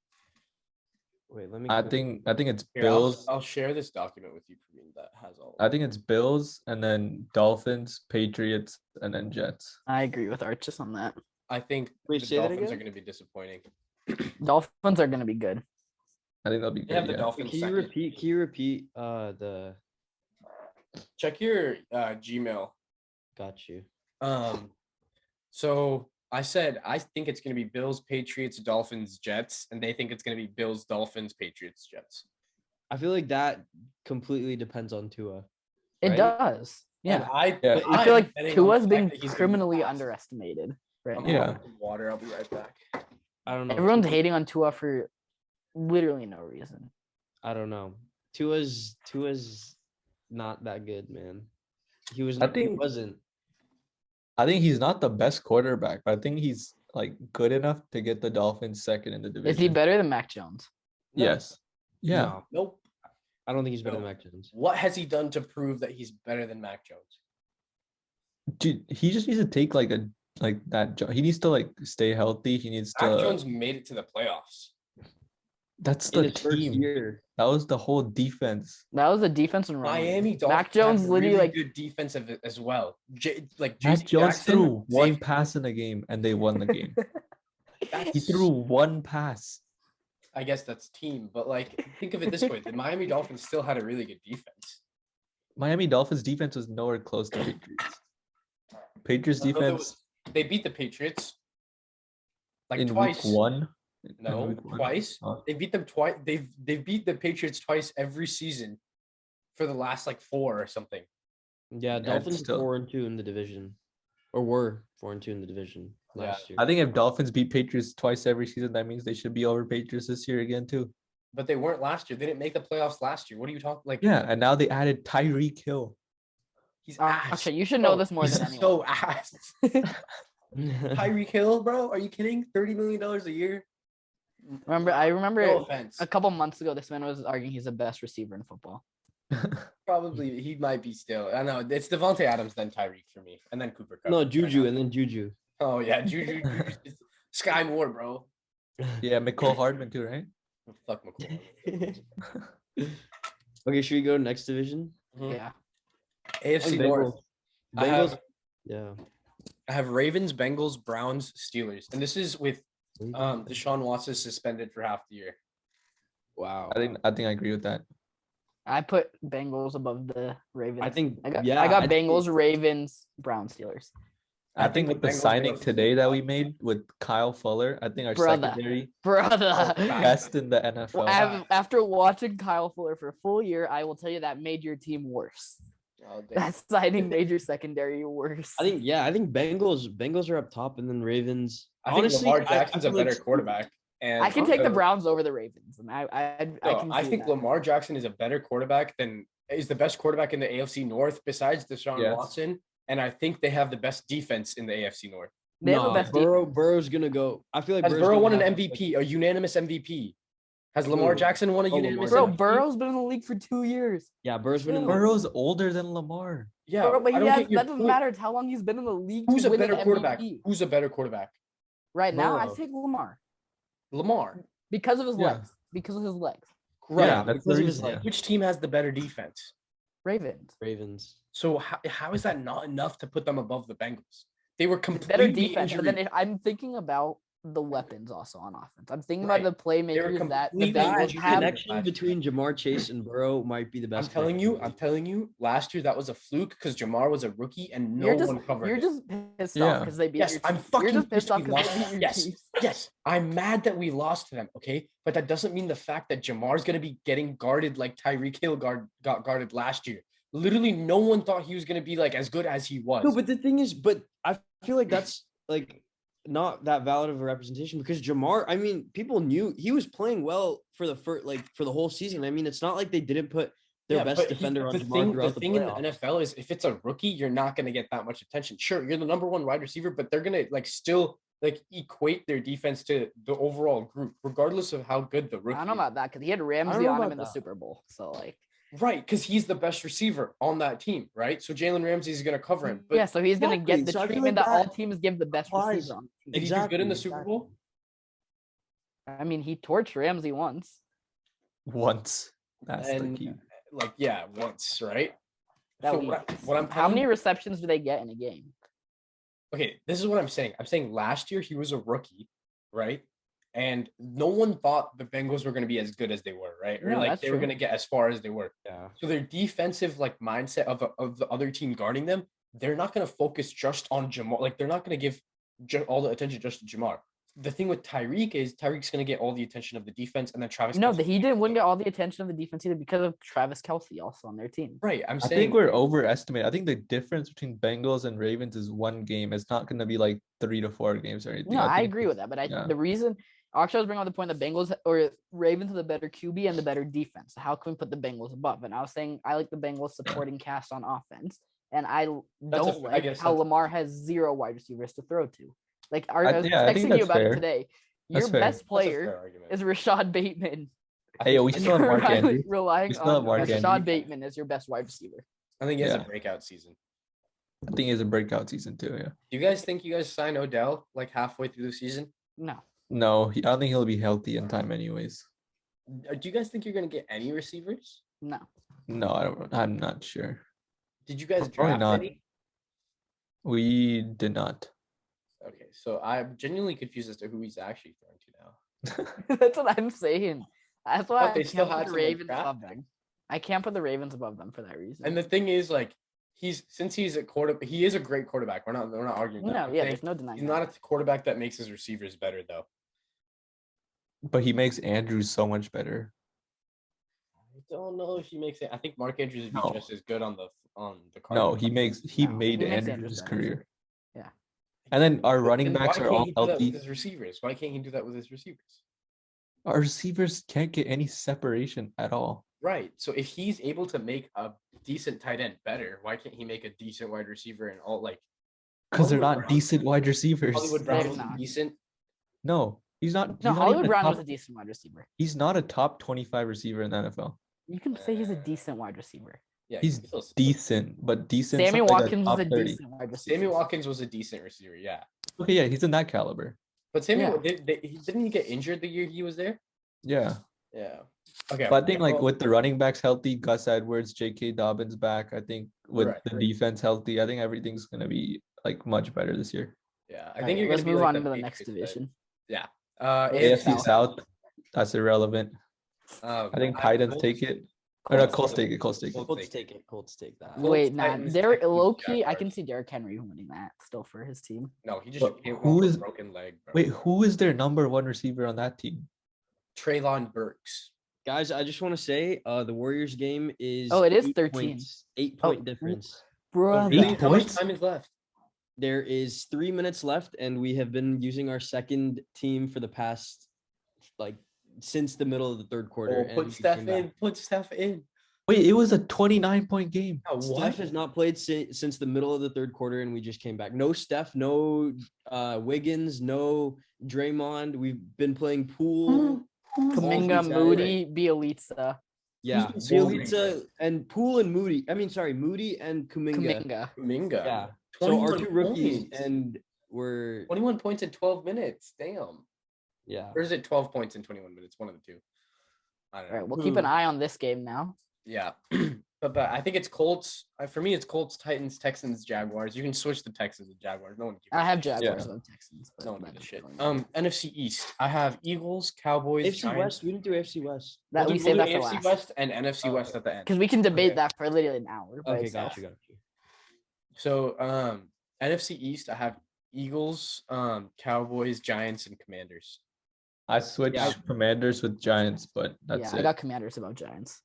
Wait, let me. I think it's Here, Bills. I'll share this document with you, Praveen, that has all. I think it's Bills and then Dolphins, Patriots, and then Jets. I agree with Archis on that. I think Wait, the say that Dolphins are again? going to be disappointing. Dolphins are going to be good. I think that'll be They have good. the Yeah. Dolphins Can you second. repeat? Can you repeat? The. Check your Gmail. Got you. So I said I think it's going to be Bills, Patriots, Dolphins, Jets, and they think it's going to be Bills, Dolphins, Patriots, Jets. I feel like that completely depends on Tua. It Right? does. And Yeah. Yeah. But I feel like betting on Tua's the being fact that he's gonna be criminally fast. underestimated right I'm now. Yeah. gonna get water. I'll be right back. I don't know. Everyone's Tua- hating on Tua for literally no reason. I don't know. Tua's not that good, man. He was. I He think- wasn't. I think he's not the best quarterback, but I think he's like good enough to get the Dolphins second in the division. Is he better than Mac Jones? No. Yes. Yeah. No, Nope. I don't think he's better No. than Mac Jones. What has he done to prove that he's better than Mac Jones? Dude, he just needs to take like that job. He needs to like stay healthy. He needs Mac to. Jones made it to the playoffs. That's In the his first team. year. That was the whole defense. That was the defense and run. Miami Dolphins. Mac Jones have literally really like good defensive as well. Mac JC Jones Jackson, threw one Xavier- pass in the game and they won the game. He that's- threw one pass. I guess that's team, but like think of it this way: the Miami Dolphins still had a really good defense. Miami Dolphins defense was nowhere close to Patriots. Patriots I don't know if it defense They beat the Patriots like in twice. week one. In No, week one. twice. Oh. They beat them twice. They've beat the Patriots twice every season for the last like 4 or something. Yeah, it's Dolphins still- 4-2 in the division, or were 4-2 in the division Yeah. last year. I think if Dolphins beat Patriots twice every season, that means they should be over Patriots this year again too. But they weren't last year. They didn't make the playoffs last year. What are you talking like? Yeah, and now they added Tyreek Hill. He's ass. Okay, you should know Bro, this more he's than anyone. so ass. Tyreek Hill, bro. Are you kidding? $30 million a year. I remember No offense. a couple months ago, this man was arguing he's the best receiver in football. Probably he might be still. I know it's Devontae Adams, then Tyreek for me, and then Cooper Kupp. No, Juju and then Juju. Oh yeah, Juju Sky Moore, bro. Yeah, McCole Hardman too, right? Fuck McCoy. Okay, should we go next division? Yeah. AFC And North. I Bengals. have, Yeah. I have Ravens, Bengals, Browns, Steelers, and this is with Deshaun Watson suspended for half the year. Wow. I think I agree with that. I put Bengals above the Ravens. I think. I got yeah, I think- Bengals, Ravens, Browns, Steelers. I I think think with the the Bengals signing were- today that we made with Kyle Fuller, I think our Brother. secondary Brother. best in the NFL. After watching Kyle Fuller for a full year, I will tell you that made your team worse. Oh, damn. That's signing major secondary worse. I think Bengals are up top, and then Ravens. I think Honestly, Lamar Jackson's a feel like better quarterback. And I can take the also- Browns over the Ravens, and I No, can. I see think that. Lamar Jackson is a better quarterback than is the best quarterback in the AFC North besides Deshaun Yes. Watson. And I think they have the best defense in the AFC North. They have the best defense. Burrow's gonna go. I feel like Has Burrow's Burrow gonna won an have- MVP, a unanimous MVP? Has Lamar Who? Jackson won a Oh, unanimous Bro, MVP? Burrow's been in the league for 2 years. Yeah, Burrow's been in the Burrow's older than Lamar. Yeah, Bro, but I don't get your that doesn't point. matter. It's how long he's been in the league. Who's to a win better an quarterback? MVP. Who's a better quarterback? Right now, I Burrow. take Lamar Lamar. because of his Yeah. legs. Because of his legs. Right. Yeah, that's the because of his reason. leg. Yeah. Which team has the better defense? Ravens. So how is that not enough to put them above the Bengals? They were Better completely defense. But injured. then if I'm thinking about the weapons also on offense. I'm thinking Right. about the playmakers that the completely Bengals injured. have. connection between Jamar Chase and Burrow might be the best. I'm telling you, last year that was a fluke because Jamar was a rookie and no one covered You're it. just pissed Yeah. off because they beat Yes, your I'm Chiefs. fucking You're just pissed pissed off we because lost. they beat your Yes, Chiefs. yes, I'm mad that we lost to them. Okay, but that doesn't mean the fact that Jamar's gonna be getting guarded like Tyreek Hill got guarded last year. Literally, no one thought he was gonna be like as good as he was. No, but the thing is, I feel like that's like not that valid of a representation because Jamar. I mean, people knew he was playing well for the for the whole season. I mean, it's not like they didn't put their Yeah, best but defender on the Jamar thing, throughout the thing in the playoffs. NFL is if it's a rookie, you're not gonna get that much attention. Sure, you're the number one wide receiver, but they're gonna like still like equate their defense to the overall group, regardless of how good the rookie. I don't know is. about that because he had Ramsey know on him about in the that. Super Bowl. So like, Right, because he's the best receiver on that team, right? So Jalen Ramsey is gonna cover him. But yeah, so he's gonna get Exactly, the so I feel treatment like that all that teams give the best applies. receiver on the did team. he do good in the Exactly, Super Bowl? I mean, he torched Ramsey once. Once. That's the And key. like, yeah, once, right? That So week. what I'm How telling many you- receptions do they get in a game? okay, this is what I'm saying. I'm saying last year he was a rookie, right? And no one thought the Bengals were going to be as good as they were, right? Or No, like that's they were true. going to get as far as they were. Yeah. So their defensive like mindset of the other team guarding them, they're not going to focus just on Jamar. Like they're not going to give all the attention just to Jamar. The thing with Tyreek is Tyreek's going to get all the attention of the defense, and then Travis. No, Kelce- he wouldn't get all the attention of the defense either because of Travis Kelce also on their team. Right, I'm I saying think we're overestimating. I think the difference between Bengals and Ravens is one game. It's not going to be like 3 to 4 games or anything. No, I think agree with that, but yeah. the reason actually I was bringing up the point that Bengals or Ravens have the better QB and the better defense. How can we put the Bengals above? And I was saying I like the Bengals supporting cast on offense, and I don't I like guess how that's- Lamar has 0 wide receivers to throw to. Like I was yeah, I think texting you that's about it fair. today. Your That's fair. best that's a player fair argument. is Rashad Bateman. Hey, we I still have think- Mark Andrews. Relying We still have on Mark Rashad Andrews. Bateman as your best wide receiver. I think he has a Yeah. breakout season. I think it's a breakout season too. Yeah. Do you guys think you guys sign Odell like halfway through the season? No. No, I don't think he'll be healthy in time, anyways. Do you guys think you're gonna get any receivers? No. No, I don't. I'm not sure. Did you guys Probably draft not. any? We did not. Okay, so I'm genuinely confused as to who he's actually throwing to now. That's what I'm saying. That's why But they I still can't had put the to, like, Ravens draft above them. I can't put the Ravens above them for that reason. And the thing is, like, since he's a quarterback, he is a great quarterback. We're not arguing that. no, I'm yeah, saying there's no denying he's that. not a quarterback that makes his receivers better, though. But he makes Andrews so much better. I don't know if he makes it. I think Mark Andrews would be No. just as good on the No, Cardinals. he No, made he makes Andrews' Andrews better. career. Yeah. And then our But running then backs why are can't all he do that healthy. with his receivers? Why can't he do that with his receivers? Our receivers can't get any separation at all. Right. So if he's able to make a decent tight end better, why can't he make a decent wide receiver and all like Because they're Hollywood not Brown- decent wide receivers. Hollywood Brown They're was not. decent? No, he's not. No, he's not Hollywood even a Brown top- was a decent wide receiver. He's not a top 25 receiver in the NFL. You can say he's a decent wide receiver. Yeah, He's he feels- decent, but decent. Sammy like a Watkins top is a 30. decent wide receiver. Sammy Watkins was a decent receiver, yeah. Okay, yeah, he's in that caliber. But Sammy Yeah. didn't he get injured the year he was there? Yeah, Yeah. Okay. but I think like well, with the running backs healthy, Gus Edwards, J.K. Dobbins back, I think with Right, the right. defense healthy, I think everything's gonna be like much better this year. yeah, I All think right, you're let's gonna be move like on to the Patriots next then. division. Yeah. AFC AFC South, that's irrelevant. I think Titans take it. Or no, Colts take it. Colts take it. Colts take it. Colts take that. Colts, Wait, nah, Titans, Derek Texans, low key. I Jaguars. can see Derrick Henry winning that still for his team. No, he just But came who off is- a broken leg. Bro. Wait, who is their number one receiver on that team? Traylon Burks. Guys, I just want to say, the Warriors game is. Oh, it is 8 13. points, 8-point Oh, difference. Brother. Really? How much points? time is left? There is 3 minutes left, and we have been using our second team for the past, like, since the middle of the third quarter. Oh, and put we Steph came back. in. Put Steph in. Wait, it was a 29-point game. Oh, Steph what? has not played since the middle of the third quarter, and we just came back. No Steph, no Wiggins, no Draymond. We've been playing pool. Kaminga, Saturday. Moody, Bielitsa, Yeah, been scoring? Bielitsa and Poole and Moody. I mean, sorry, Moody and Kuminga. Kaminga. Kuminga. Yeah. So our 21 two rookies, points. and we're 21 points in 12 minutes. Damn. yeah. Or is it 12 points in 21 minutes? One of the two. I don't All know. right, we'll keep an eye on this game now. Yeah. but I think it's Colts. For me, it's Colts, Titans, Texans, Jaguars. You can switch the Texans and Jaguars. No one gives I a have shit. Jaguars and Texans. But No one that's gives a shit. going on. NFC East. I have Eagles, Cowboys, AFC Giants. West. We didn't do AFC West. That We'll we do save that for AFC last. West and NFC Oh, West okay. at the end. Because we can debate Okay. that for literally an hour. by Okay, itself. got you. So NFC East, I have Eagles, Cowboys, Giants, and Commanders. I switched Commanders with Giants, but that's Yeah, it. I got Commanders above Giants.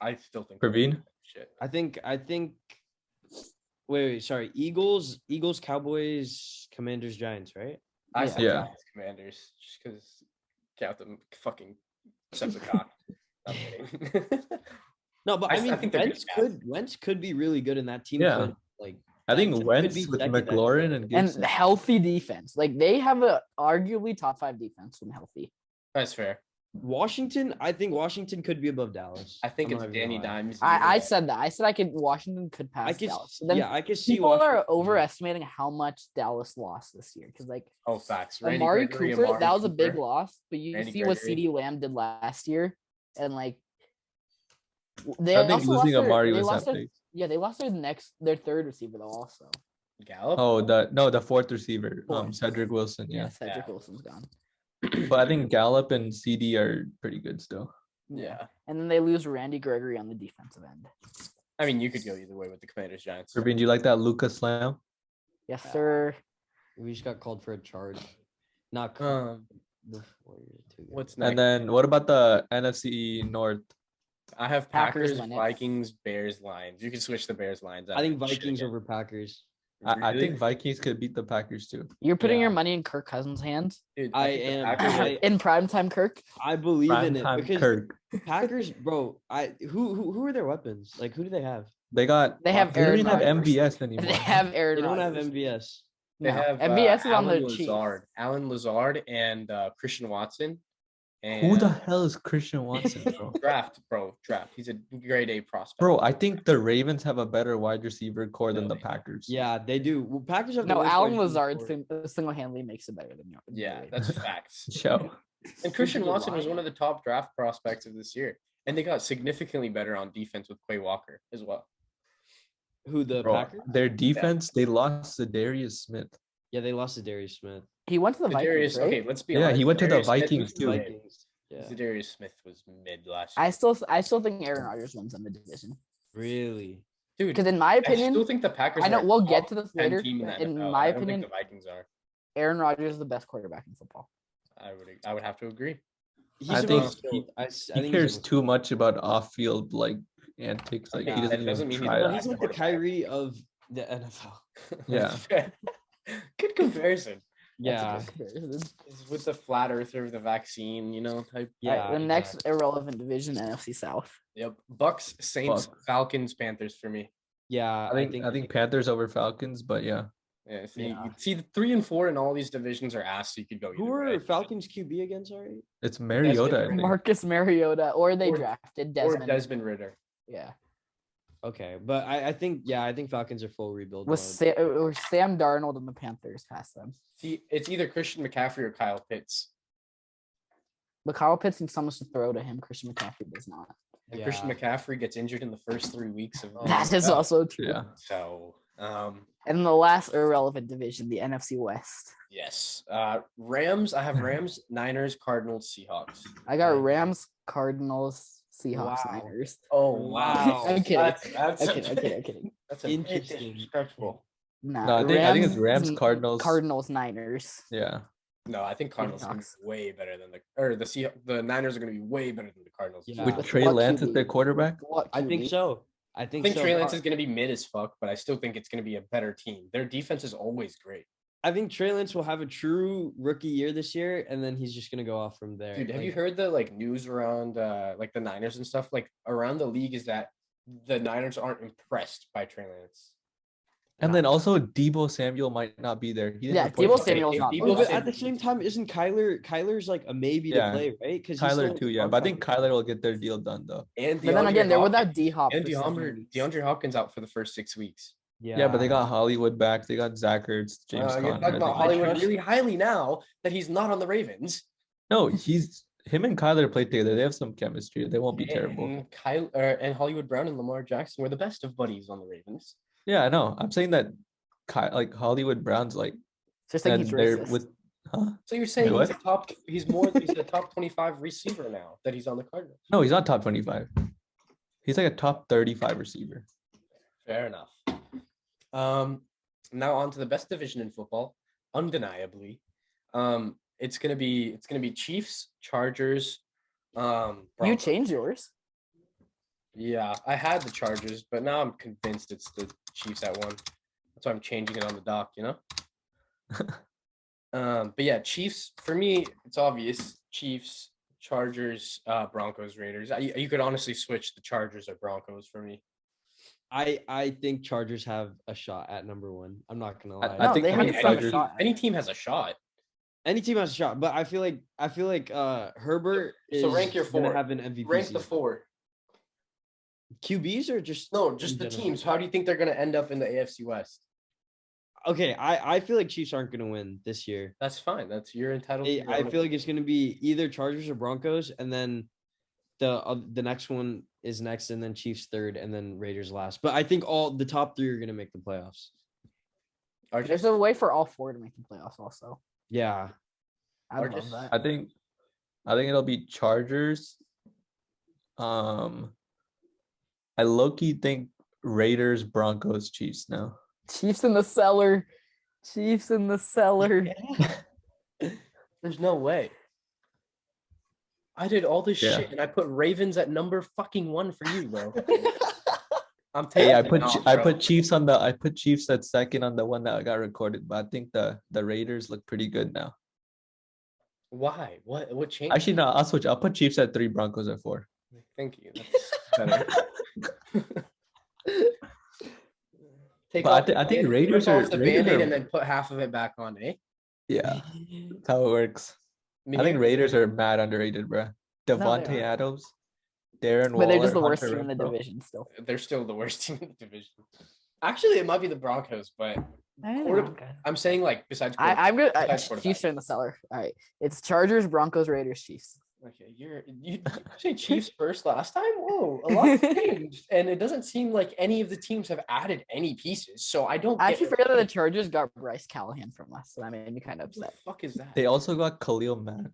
I still think Praveen? shit. I think. Wait, sorry. Eagles, Cowboys, Commanders, Giants. Right? I Yeah. said Yeah. Giants, Commanders, just because count them fucking except the cock. I'm kidding. No, but I I s- I mean, think they're good Wentz could be really good in that team. Yeah. Could, like, I think that could Wentz be with second next McLaurin year. and And Gibson. healthy defense. Like they have a arguably top 5 defense when healthy. That's fair. Washington, I think Washington could be above Dallas. I think I'm it's not even Danny gonna lie. Dimes. I said that. I said Washington could I pass could, Dallas. So then I could see people Washington. are overestimating how much Dallas lost this year. Because like Oh, facts. Amari Gregory, Cooper, Amari that was a big Cooper. loss. But you Randy see what Gregory. CeeDee Lamb did last year, and like they I think also losing lost Amari they was lost that their, big. yeah, they lost their third receiver though also. Gallup. Oh, the fourth receiver, Fourth. Cedric Wilson. Yeah, Cedric Yeah. Wilson's gone. but I think Gallup and CD are pretty good still. Yeah. And then they lose Randy Gregory on the defensive end. I mean, you could go either way with the Commanders, Giants. Praveen, do you like that Lucas Slam? Yes, sir. We just got called for a charge. Not Um, the Warriors too. what's next? And then what about the NFC North? I have Packers Packers, win it. Vikings, Bears, Lions. You can switch the Bears, Lions. I think don't shit Vikings again. over Packers. I Really? think Vikings could beat the Packers too. You're putting your Yeah. money in Kirk Cousins' hands Dude, I think the am. Packers are- in primetime Kirk. I believe in it Primetime because Kirk. Packers, bro. Who are their weapons? Like, who do they have? They got. They have They don't Aaron even have Rodgers. MVS anymore. They have Aaron They don't have Rodgers. MVS. They No, have MVS is on Alan the Chiefs. Lazard, Alan Lazard, and Christian Watson. And Who the hell is Christian Watson, bro? draft? He's a grade A prospect. Bro, I think the Ravens have a better wide receiver core than the Really? Packers. Yeah, they do. Well, Packers have the No, worst Alan wide receiver Lazard core. single-handedly makes it better than yours. Yeah, that's facts. Show. And Christian Who's the Watson was line? one of the top draft prospects of this year. And they got significantly better on defense with Quay Walker as well. Who the Bro, Packers? their defense, they lost to Darius Smith. Yeah, they lost to Darius Smith. He went to the Vikings, Darius, right? okay, let's be Yeah, honest. he went to the Zadarius Smith Vikings was too. mid. Vikings. Yeah. Zadarius Smith was mid last I year. still think Aaron Rodgers wins in the division. Really? Dude, Because in my I still opinion, think the Packers I know are a we'll top get to this 10 later. team in but the in NFL. my I don't opinion, think the Vikings are. Aaron Rodgers is the best quarterback in football. I would have to agree. He's I think overskilled. I He think cares he's too much about off-field like antics. Like Yeah, he that doesn't doesn't even mean he's try a it. Well, bad he's like the quarterback. Kyrie of the NFL. Yeah. Good comparison. Yeah. That's a good comparison. It's with the flat earther, the vaccine, type. All right, the next irrelevant division, NFC South. Yep. Bucks, Saints, Bucks. Falcons, Panthers for me. Yeah. I think Panthers over Falcons, but yeah. Yeah. Yeah. See, the 3 and 4 in all these divisions are ass, so you could go. Who either are way. Falcons QB again? Sorry. It's Mariota. I Ritter. think. Marcus Mariota, or they Or- drafted Or Desmond. Desmond Ritter. Yeah, Okay, but I think Falcons are full rebuild. with mode. or Sam Darnold and the Panthers past them. See, it's either Christian McCaffrey or Kyle Pitts. But Kyle Pitts needs someone to throw to him. Christian McCaffrey does not. And Christian Yeah. McCaffrey gets injured in the first 3 weeks of the That is NFL. also true. Yeah. So, And the last irrelevant division, the NFC West. yes. Rams. I have Rams, Niners, Cardinals, Seahawks. I got Rams, Cardinals, Seahawks, Wow. Niners. Oh wow. I'm kidding. That's I'm kidding. That's a Interesting. bit disrespectful. Nah, No, I think it's Rams, Cardinals. Cardinals, Niners. Yeah. No, I think Cardinals are gonna be Seahawks. way better than the Niners are gonna be way better than the Cardinals. Yeah. With With Trey what Lance as QB? their quarterback. What I think QB? so. I I think think so. Trey Lance is gonna be mid as fuck, but I still think it's gonna be a better team. Their defense is always great. I think Trey Lance will have a true rookie year this year, and then he's just gonna go off from there. Dude, have Like, you heard the like news around like the Niners and stuff? Like around the league is that the Niners aren't impressed by Trey Lance. And then also Debo Samuel might not be there. He didn't Yeah, report Debo to Samuel's if not. Debo But Samuel- at the same time, isn't Kyler's like a maybe Yeah. to play, right? Because Kyler too, yeah. But I think Kyler will get their deal done though. And But then again, they're without Hopkins- D Hop. and DeAndre Hopkins out for the first 6 weeks. Yeah, but they got Hollywood back. They got Zach Ertz, James You're Conner. talking I about think. Hollywood trust- really highly now that he's not on the Ravens. No, him and Kyler played together. They have some chemistry. They won't be terrible. And Hollywood Brown and Lamar Jackson were the best of buddies on the Ravens. Yeah, I know. I'm saying that like Hollywood Brown's like Just like and he's they're racist. with So you're saying What? he's a top 25 receiver now that he's on the Cardinals. no, he's not top 25. He's like a top 35 receiver. Fair enough. Now on to the best division in football, undeniably. It's gonna be Chiefs, Chargers. You Broncos. changed yours. Yeah, I had the Chargers, but now I'm convinced it's the Chiefs at 1. That's why I'm changing it on the doc, you know? But yeah, Chiefs, for me, it's obvious. Chiefs, Chargers, Broncos, Raiders. You could honestly switch the Chargers or Broncos for me. I think Chargers have a shot at number 1. I'm not gonna lie. I No, think they any haven't found a Chargers- shot. Any team has a shot. Any team has a shot, but I feel like Herbert is So rank your gonna 4. have an MVP. Rank the season. 4. QBs or just No, just in the general? teams. How do you think they're going to end up in the AFC West? Okay, I feel like Chiefs aren't gonna win this year. That's fine. You're entitled. to your I own feel like it's gonna be either Chargers or Broncos, and then the next one is next, and then Chiefs third, and then Raiders last. But I think all the top 3 are gonna make the playoffs. opinion. There's a way for all 4 to make the playoffs. Also, Yeah, I Or love just- that. I think it'll be Chargers. I low-key think Raiders, Broncos, Chiefs now. Chiefs in the cellar. Chiefs in the cellar. There's no way. I did all this Yeah. shit and I put Ravens at number fucking 1 for you, bro. I'm Hey, taking I it put off, I bro. put Chiefs at second on the one that got recorded, but I think the Raiders look pretty good now. Why? What changed? Actually, no, I'll switch. I'll put Chiefs at 3, Broncos at 4. Thank you. That's better. Take But I off thi- I the think Band- Raiders rip are- off the Raiders Band-Aid are- and then put half of it back on, eh? Yeah, that's how it works. I think Raiders are mad underrated, bro. Devontae aren't. Adams, Darren Waller, But they're just the worst Hunter team in the Renfrow. division still. They're still the worst team in the division. Actually, it might be the Broncos, but I'm saying like besides. I'm good. besides quarterback. Chiefs are in the cellar. All right, it's Chargers, Broncos, Raiders, Chiefs. Okay, you say Chiefs first last time? Whoa, a lot changed, and it doesn't seem like any of the teams have added any pieces. So I don't. I get actually it. forgot that the Chargers got Bryce Callahan from us, so that made me kind of Who the upset. fuck is that? They also got Khalil Mack.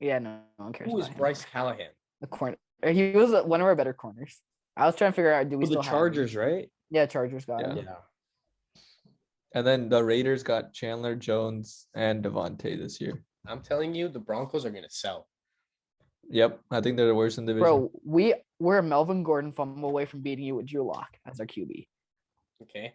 Yeah, no one cares. Who is about him. Bryce Callahan? The corner. He was one of our better corners. I was trying to figure out, do we Well, still the have him? Chargers, right? Yeah, Chargers got Yeah. him. Yeah. And then the Raiders got Chandler Jones and Devontae this year. I'm telling you, the Broncos are gonna sell. Yep, I think they're the worst in the division. Bro, we're a Melvin Gordon fumble away from beating you with Drew Lock as our QB Okay,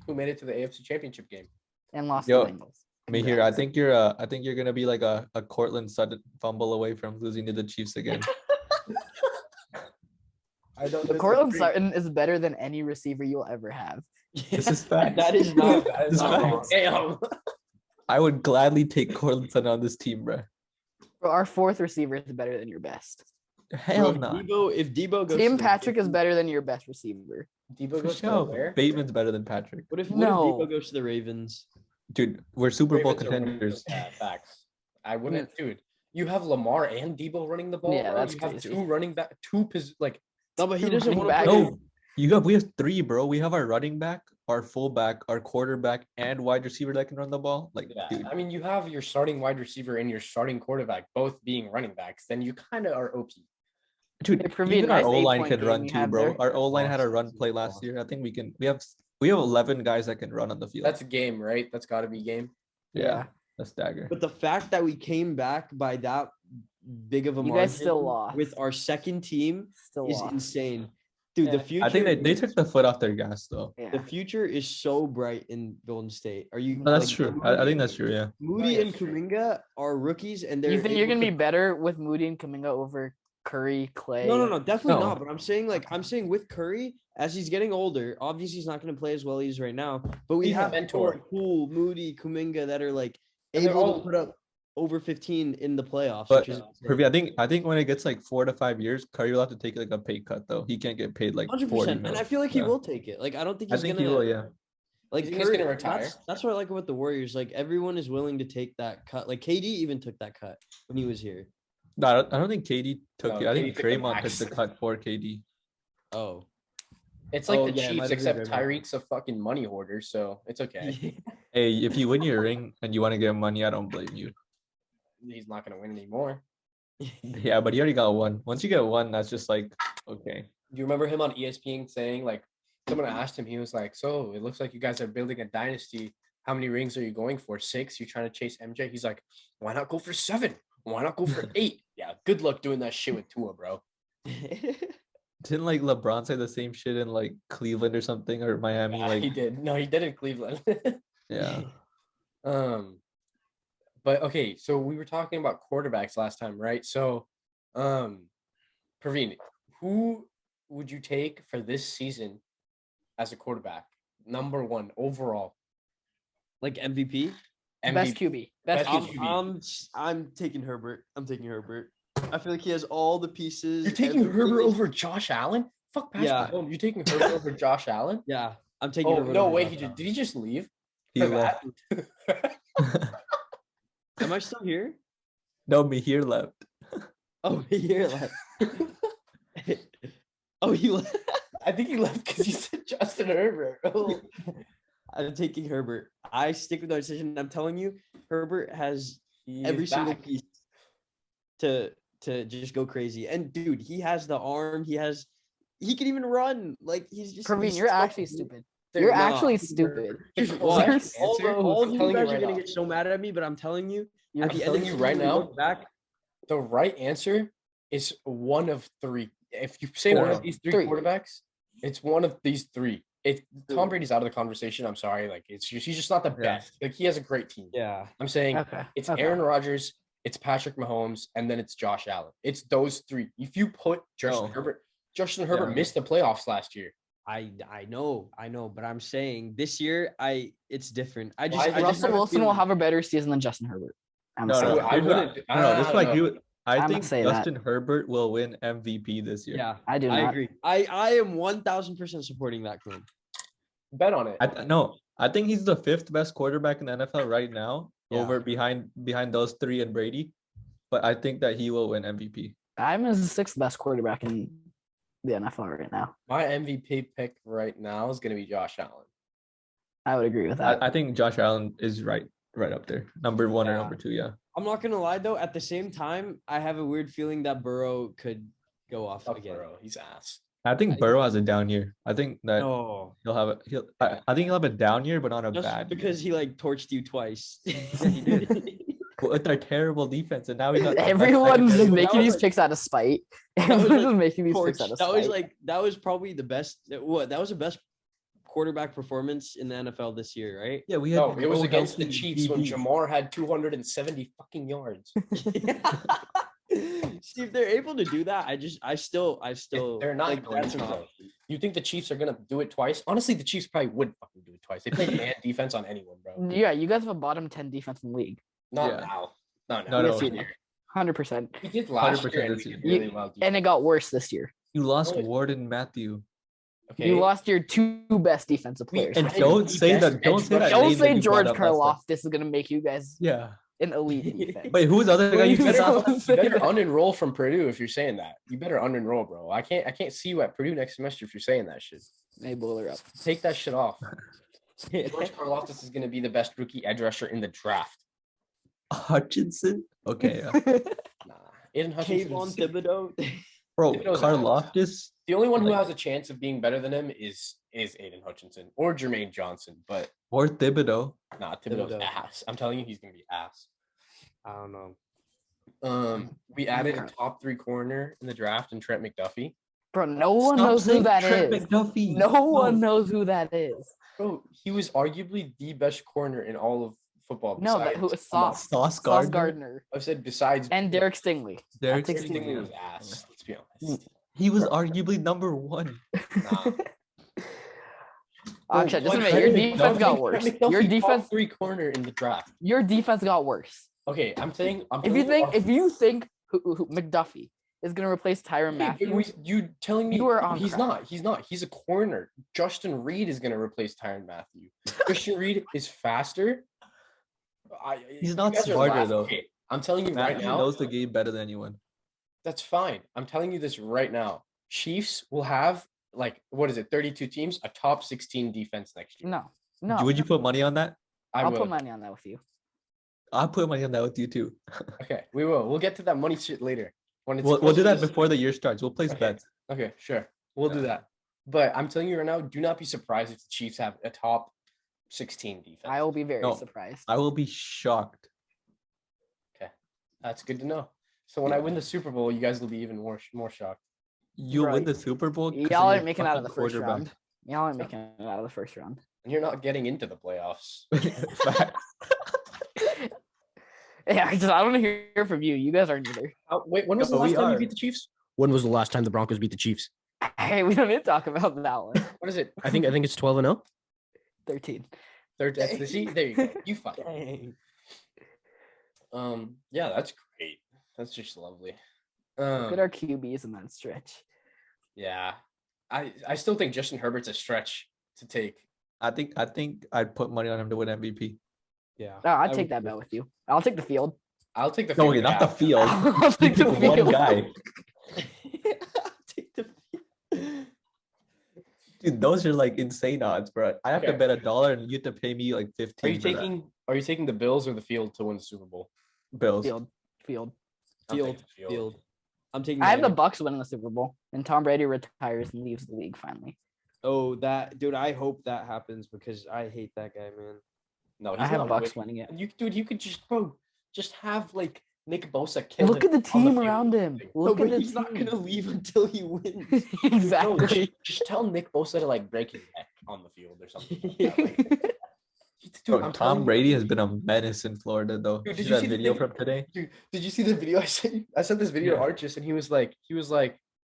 who made it to the AFC Championship game? and lost Yo, the Bengals. Me here, I Congrats. think you're gonna be like a Cortland Sutton fumble away from losing to the Chiefs again. I don't. The Cortland Sutton is better than any receiver you'll ever have. This is facts. That is not. That is not wrong. facts. Damn. I would gladly take Cortland Sutton on this team, bro. Bro, our 4th receiver is better than your best. Hell Bro, no. if Debo goes, Tim to the Patrick is Ravens- better than your best receiver. Debo For goes to sure. where? Bateman's better than Patrick. What if No. Debo goes to the Ravens? Dude, we're Super Bowl Ravens are winning contenders. those, facts. I wouldn't, dude. You have Lamar and Debo running the ball. Yeah, bro. that's you have crazy. 2 running back, like No, but he Two doesn't running want to backs. play. No, we have 3, bro. We have our running back, our fullback, our quarterback, and wide receiver that can run the ball. Like, yeah. dude, I mean, you have your starting wide receiver and your starting quarterback both being running backs. Then you kind of are OP. dude, It proved a even our nice O line 8-point can game run you too, had bro. there. Our O line had a Awesome. run play last year. I think we have 11 guys that can run on the field. That's a game, right? That's got to be game. yeah. a stagger. But the fact that we came back by that big of a You margin guys still lost. with our second team Still is lost. insane. Dude, the Yeah. future I think they took the foot off their gas though. Yeah. the future is so bright in Golden State. Are you No, that's like, true. I think that's true. Yeah. Moody yeah, and sure. Kuminga are rookies and they're You think you're able gonna to- be better with Moody and Kuminga over Curry, Clay? No, definitely No. not. But I'm saying with Curry, as he's getting older, obviously he's not going to play as well as he is right now. But we He's a have mentor. like Poole, Moody, Kuminga that are like And they're able all- to put up over 15 in the playoffs. But Which is Privy, I think when it gets like 4 to 5 years, Curry will have to take like a pay cut though. He can't get paid like 40 100%. mil. And I feel like he Yeah. will take it. Like I don't think I he's think gonna. he will. Yeah. Like You think he's Curry, gonna retire? That's what I like about the Warriors. Like everyone is willing to take that cut. Like KD even took that cut when he was here. No, I don't think KD took No, it. I KD think took the Draymond max. took the cut for KD. Oh. It's like Oh, the yeah, it Chiefs, might have been except Draymond. Tyreek's a fucking money hoarder, so it's okay. Hey, if you win your ring and you want to get money, I don't blame you. He's not gonna win anymore. Yeah, but he already got one. Once you get one, that's just like okay. Do you remember him on ESPN saying like someone asked him, he was like, "So it looks like you guys are building a dynasty. How many rings are you going for? 6? You trying to chase MJ?" He's like, "Why not go for 7? Why not go for 8?" Yeah, good luck doing that shit with Tua, bro. Didn't like LeBron say the same shit in like Cleveland or something or Miami? Yeah, Like he did. No, he did in Cleveland. yeah. But okay, so we were talking about quarterbacks last time, right? So, Praveen, who would you take for this season as a quarterback? Number 1 overall. Like MVP. Best MVP. QB. Best Best QB. QB. I'm taking Herbert. I'm taking Herbert. I feel like he has all the pieces. You're taking everything Herbert is- over Josh Allen? Fuck Patrick Yeah. Mahomes. You're taking Herbert over Josh Allen? Yeah, I'm taking Oh, Herbert. no over way. Josh He Allen. did he just leave? He For left. that? Am I still here? No, Mihir left. Oh, here left. Oh, he left. I think he left because you said Justin Herbert. Oh. I'm taking Herbert. I stick with my decision. I'm telling you, Herbert has He every is single back. piece to just go crazy. And dude, he has the arm. He can even run. Like he's just. Praveen, he's you're so actually good. stupid. Dude, You're nah. actually stupid. Just Well, watch. that's All, answer. all I'm of you telling you guys are right gonna now. get so mad at me, but I'm telling you, You're at the end telling of the you season, right when we now, look back, The right answer is one of 3. If you say one Four. of these 3 Three. quarterbacks, it's one of these 3. If Tom Dude. Brady's out of the conversation, I'm sorry. Like he's just not the Yeah. best. Like he has a great team. yeah. I'm saying Okay. it's okay. Aaron Rodgers, it's Patrick Mahomes, and then it's Josh Allen. It's those 3. If you put Justin No. Herbert, Justin Herbert Yeah. missed the playoffs last year. I know, but I'm saying this year it's different. I Why just is I just Russell have a Wilson will feeling- have a better season than Justin Herbert. I'm No, gonna no, say I that. here's what wouldn't- no, this is what I don't agree know. with. I I'ma think say that. Justin Herbert will win MVP this year. Yeah, I do I not. agree. I am 1,000% supporting that claim. Bet on it. I think he's the 5th best quarterback in the NFL right now, Yeah. over behind those 3 and Brady. But I think that he will win MVP. I'm his 6th best quarterback in the NFL right now. My MVP pick right now is going to be Josh Allen. I would agree with that. I think Josh Allen is right up there, number 1 or Yeah. number 2. Yeah. I'm not gonna lie though. At the same time, I have a weird feeling that Burrow could go off Fuck again. Burrow. He's ass. I think Burrow has a down year. I think that No, he'll have I think he'll have a down year, but not a just bad year. because he like torched you twice. he did. With our terrible defense, and now he's not. Everyone's That just was making these like- picks out of spite. was Everyone's like just making these Torch. picks out of That spite. was probably the best. That was the best quarterback performance in the NFL this year, right? Yeah, we had. No, it was no against the healthy Chiefs when DBs. Jamar had 270 fucking yards. See, if they're able to do that, I still If they're not like, going that's to, not- though. You think the Chiefs are gonna do it twice? Honestly, the Chiefs probably would fucking do it twice. They play man defense on anyone, bro. Yeah, you guys have a bottom 10 defense in the league. Not Yeah. now. No, No, Yes, no. you do. 100%. We did last 100% year, and this we year. did really well. And it got worse this year. You lost Only- Warden Matthew. Okay. You lost your 2 best defensive We- players. And I don't think say the that. best Don't edge say that. rusher- Don't name that say you George brought up last time. Karlaftis is going to make you guys Yeah. an elite in defense. Wait, who's the other guy you Please said? don't You say better that. unenroll from Purdue if you're saying that. You better unenroll, bro. I can't see you at Purdue next semester if you're saying that shit. Hey, boiler up. Take that shit off. George Karlaftis is gonna be the best rookie edge rusher in the draft. Hutchinson? Okay, yeah. Nah, Aiden Hutchinson. Kayvon Thibodeau. Bro, Thibodeau's Karloftis? The only one who Like- has a chance of being better than him is Aiden Hutchinson or Jermaine Johnson. But Or Thibodeau? Nah, Thibodeau's Thibodeau. ass. I'm telling you, he's gonna be ass. I don't know. We added a top 3 corner in the draft and Trent McDuffie. Bro, no one Stop knows who saying that Trent is. McDuffie. No one knows who that is. Bro, he was arguably the best corner in all of football. No, that who is Sauce. Sauce Sauce Gardner. Gardner. I said besides And Derek Stingley. Derek Derek Stingley Stingley. was ass. Let's be honest. He was arguably number 1. Nah. Actually, it doesn't What? matter. Your Trent defense got McDuffie- worse. Trent McDuffie, Your defense, top 3 corner in the draft. your defense got worse. Okay, I'm saying. If you think who McDuffie is gonna replace Tyrann Matthew, you telling me you are on he's track. not. He's not. He's a corner. Justin Reed is gonna replace Tyrann Matthew. Christian Reed is faster. He's not you guys are smarter, laughing. though. Okay, I'm telling you right Matthew now. knows the game better than anyone. That's fine. I'm telling you this right now. Chiefs will have like what is it? 32 teams, a top 16 defense next year. no. Would you put money on that? I I'll will. put money on that with you. I'll put money on that with you too. Okay, we will. We'll get to that money shit later. When it's We'll do closer that to the- before the year starts. We'll place Okay. bets. Okay, sure. We'll do Yeah. that. But I'm telling you right now, do not be surprised if the Chiefs have a top 16 defense. I will be very No. surprised. I will be shocked. That's good to know. So when I win the Super Bowl, you guys will be even more shocked. You Bro, win the Super Bowl. 'cause of Y'all your ain't making it out of the fucking first quarterback. round. Y'all ain't making it out of the first round. And you're not getting into the playoffs. Facts. Yeah, I don't want to hear from you. You guys aren't either. Wait, when was the No, last we time you are. beat the Chiefs? When was the last time the Broncos beat the Chiefs? Hey, we don't need to talk about that one. What is it? I think it's 12-0. 13. Third, that's the see. There you go. You fight. Dang. Yeah, that's great. That's just lovely. Look at our QBs in that stretch. Yeah, I still think Justin Herbert's a stretch to take. I think I'd put money on him to win MVP. Yeah. No, I'd I take would that too. bet with you. I'll take the field. I'll take the No, field. okay, not the yeah. field. I'll take the One field. guy. Take the Dude, those are like insane odds, bro. I have to Okay. bet $1 and you have to pay me like 15. Are you taking the Bills or the field to win the Super Bowl? Bills? Field. I'm taking field. I'm taking. I have the Niners. Bucks winning the Super Bowl, and Tom Brady retires and leaves the league finally. Oh, that dude! I hope that happens because I hate that guy, man. No, he's I have not Bucks winning. winning it. You could just have like Nick Bosa kill Look him at the on team field. around him. Look no, at but the he's not team. gonna leave until he wins. No, Exactly. just tell Nick Bosa to like break his neck on the field or something. Like that. Like, Bro, I'm telling Tom you- Brady has been a menace in Florida, though. Dude, Did you see that video from today? Dude, did you see the video I sent you? I sent this video to Yeah. Archis and he was like,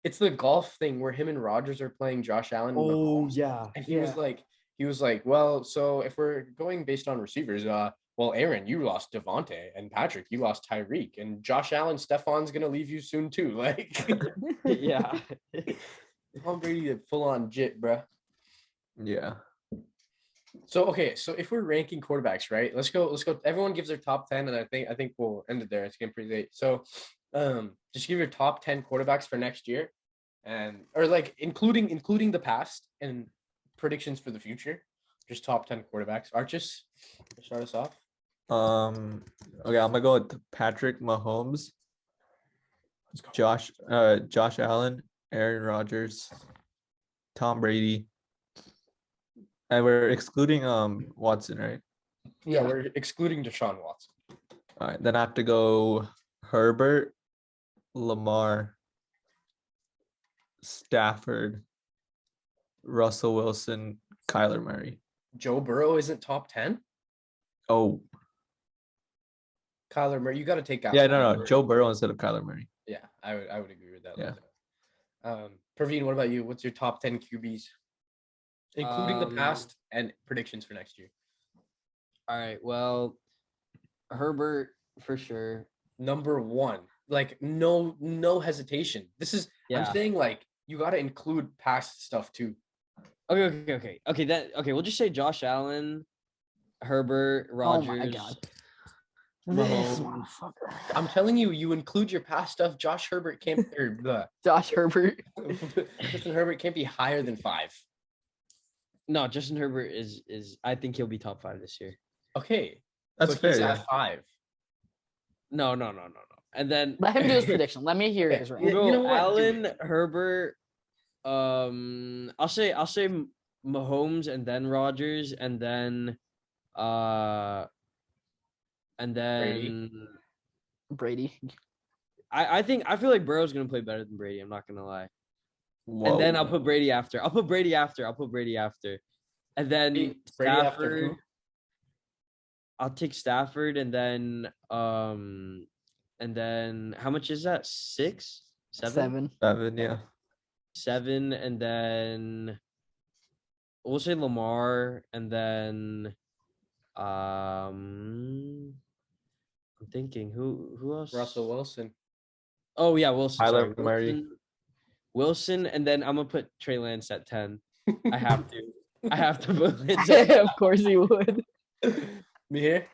it's the golf thing where him and Rodgers are playing Josh Allen. and Oh Mahomes. yeah. And he was like, well, so if we're going based on receivers, well, Aaron, you lost Devontae, and Patrick, you lost Tyreek, and Josh Allen, Stefan's gonna leave you soon too. Like, yeah. Tom Brady, a full-on jit, bruh. Yeah. So okay, so if we're ranking quarterbacks, right? Let's go. Everyone gives their top 10, and I think we'll end it there. It's getting pretty late. So, just give your top 10 quarterbacks for next year, or like including the past and predictions for the future. Just top 10 quarterbacks. Archis, start us off. Okay, I'm gonna go with Patrick Mahomes, Let's go. Josh Allen, Aaron Rodgers, Tom Brady. And we're excluding Watson, right? Yeah, we're excluding Deshaun Watson. All right, then I have to go Herbert, Lamar, Stafford, Russell Wilson, Kyler Murray. Joe Burrow isn't top 10. Oh, Kyler Murray, you got to take out. yeah, Kyler no, Murray. Joe Burrow instead of Kyler Murray. Yeah, I would agree with that. Yeah. Praveen, what about you? What's your top 10 QBs, including the Um, past and predictions for next year? All right. Well, Herbert for sure. Number one, like no hesitation. This is Yeah. I'm saying like you got to include past stuff too. Okay. We'll just say Josh Allen, Herbert, Rodgers. Oh my god. This Mahomes. motherfucker. I'm telling you, you include your past stuff. Josh Herbert can't or the Josh Herbert. Justin Herbert can't be higher than 5. No, Justin Herbert is. I think he'll be top 5 this year. Okay, That's so fair. he's Yeah. at 5. No. And then Let him do his prediction. Let me hear Yeah, his yeah, rank. we'll go you know what? Do Allen, it. Herbert. I'll say Mahomes and then Rodgers and then And Brady. then Brady. I feel like Burrow's gonna play better than Brady. I'm not gonna lie. Whoa. And then I'll put Brady after. And then Brady after who? Stafford. I'll take Stafford and then how much is that? 6? 7? 7, yeah. 7, and then we'll say Lamar, and then I'm thinking who else? Russell Wilson. Oh yeah, Wilson. Kyler Sorry, Murray. Wilson, and then I'm gonna put Trey Lance at 10. I have to. I have to put Lance at 10. Of course he would. Me here?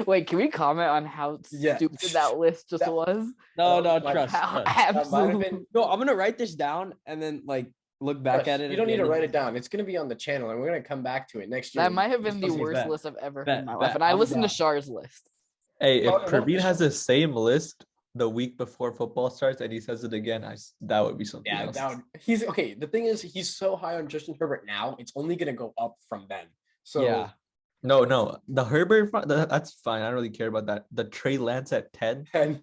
Wait, can we comment on how Yeah. stupid that list just That- was? No, Like, trust. How trust. That might have absolutely. been. No, I'm gonna write this down and then like look back at it. You don't need to write it down. It's gonna be on the channel, and we're gonna come back to it next year. That might have been the Okay, worst bet. list I've ever heard Bet, in my bet. life. And I I'm listened to down. Shar's list. Hey, if Oh, no, Praveen has sure. the same list the week before football starts and he says it again, that would be something Yeah, else. that would. He's okay. The thing is, he's so high on Justin Herbert now. It's only gonna go up from then. So Yeah. No, the Herbert, that's fine. I don't really care about that. The Trey Lance at 10. and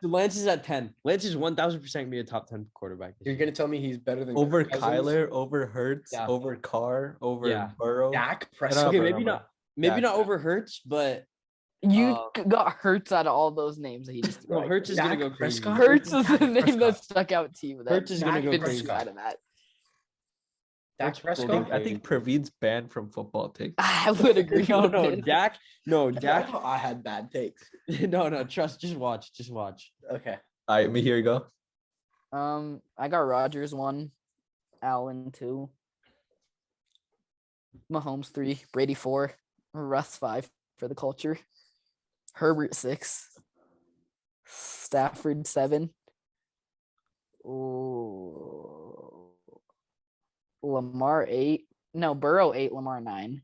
Lance is at 10. Lance is 1000% gonna be a top 10 quarterback. you're gonna tell me he's better than Over Cousins? Kyler, over Hurts, Yeah. over Carr, over Yeah. Burrow. Dak No, Prescott. Okay, Burrow, maybe Burrow. not Yeah. over Hurts, but You got Hurts out of all those names that he just threw. no, Hurts is gonna Dak go crazy. Prescott? Hurts is the Dak name that Prescott. stuck out to you. That Hurts is gonna Dak go fits crazy. inside of that. Dak Hurts will go Prescott. I think Praveen's banned from football takes. I would agree. No, with no, it. Dak. No, I Dak. thought I had bad takes. No, trust. Just watch. Okay. All right, me here you go. I got Rodgers 1, Allen 2, Mahomes 3, Brady 4, Russ 5 for the culture, Herbert 6, Stafford 7, ooh, Lamar 8, no, Burrow 8, Lamar 9,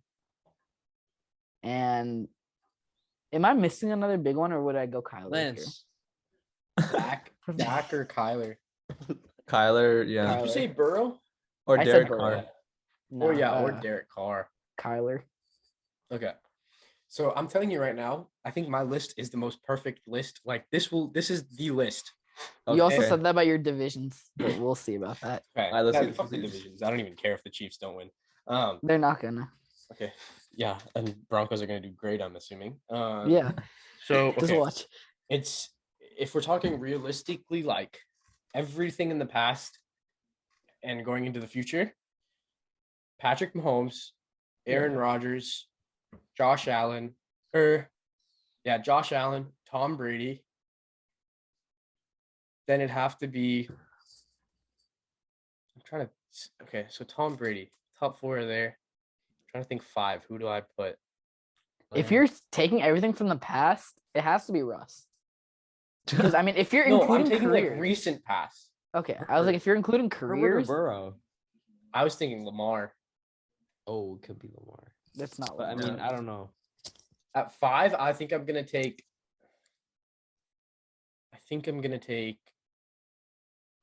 and am I missing another big one, or would I go Kyler Lance. Dak or Kyler? Kyler, Did yeah. you say Burrow? Or I said Derek Burrow. Carr. No, or Derek Carr. Kyler. Okay. So I'm telling you right now, I think my list is the most perfect list. Like this is the list. You also Okay. said that about your divisions, but we'll see about that. Okay. All right, let's fuck the divisions. I don't even care if the Chiefs don't win. They're not gonna. Okay. Yeah, and Broncos are gonna do great, I'm assuming. Yeah, So just okay. watch. It's if we're talking realistically, like everything in the past and going into the future, Patrick Mahomes, Aaron Rodgers, Josh Allen, Tom Brady. Then it'd have to be. I'm trying to. Okay, so Tom Brady, top 4 are there. I'm trying to think 5. Who do I put? If you're taking everything from the past, it has to be Russ. Because I mean, if you're no, I'm including taking careers, like recent past. okay. I was like, if you're including Herbert or careers, Burrow. I was thinking Lamar. Oh, it could be Lamar. that's not. But I Lamar. mean, I don't know. At 5, I think I'm gonna take.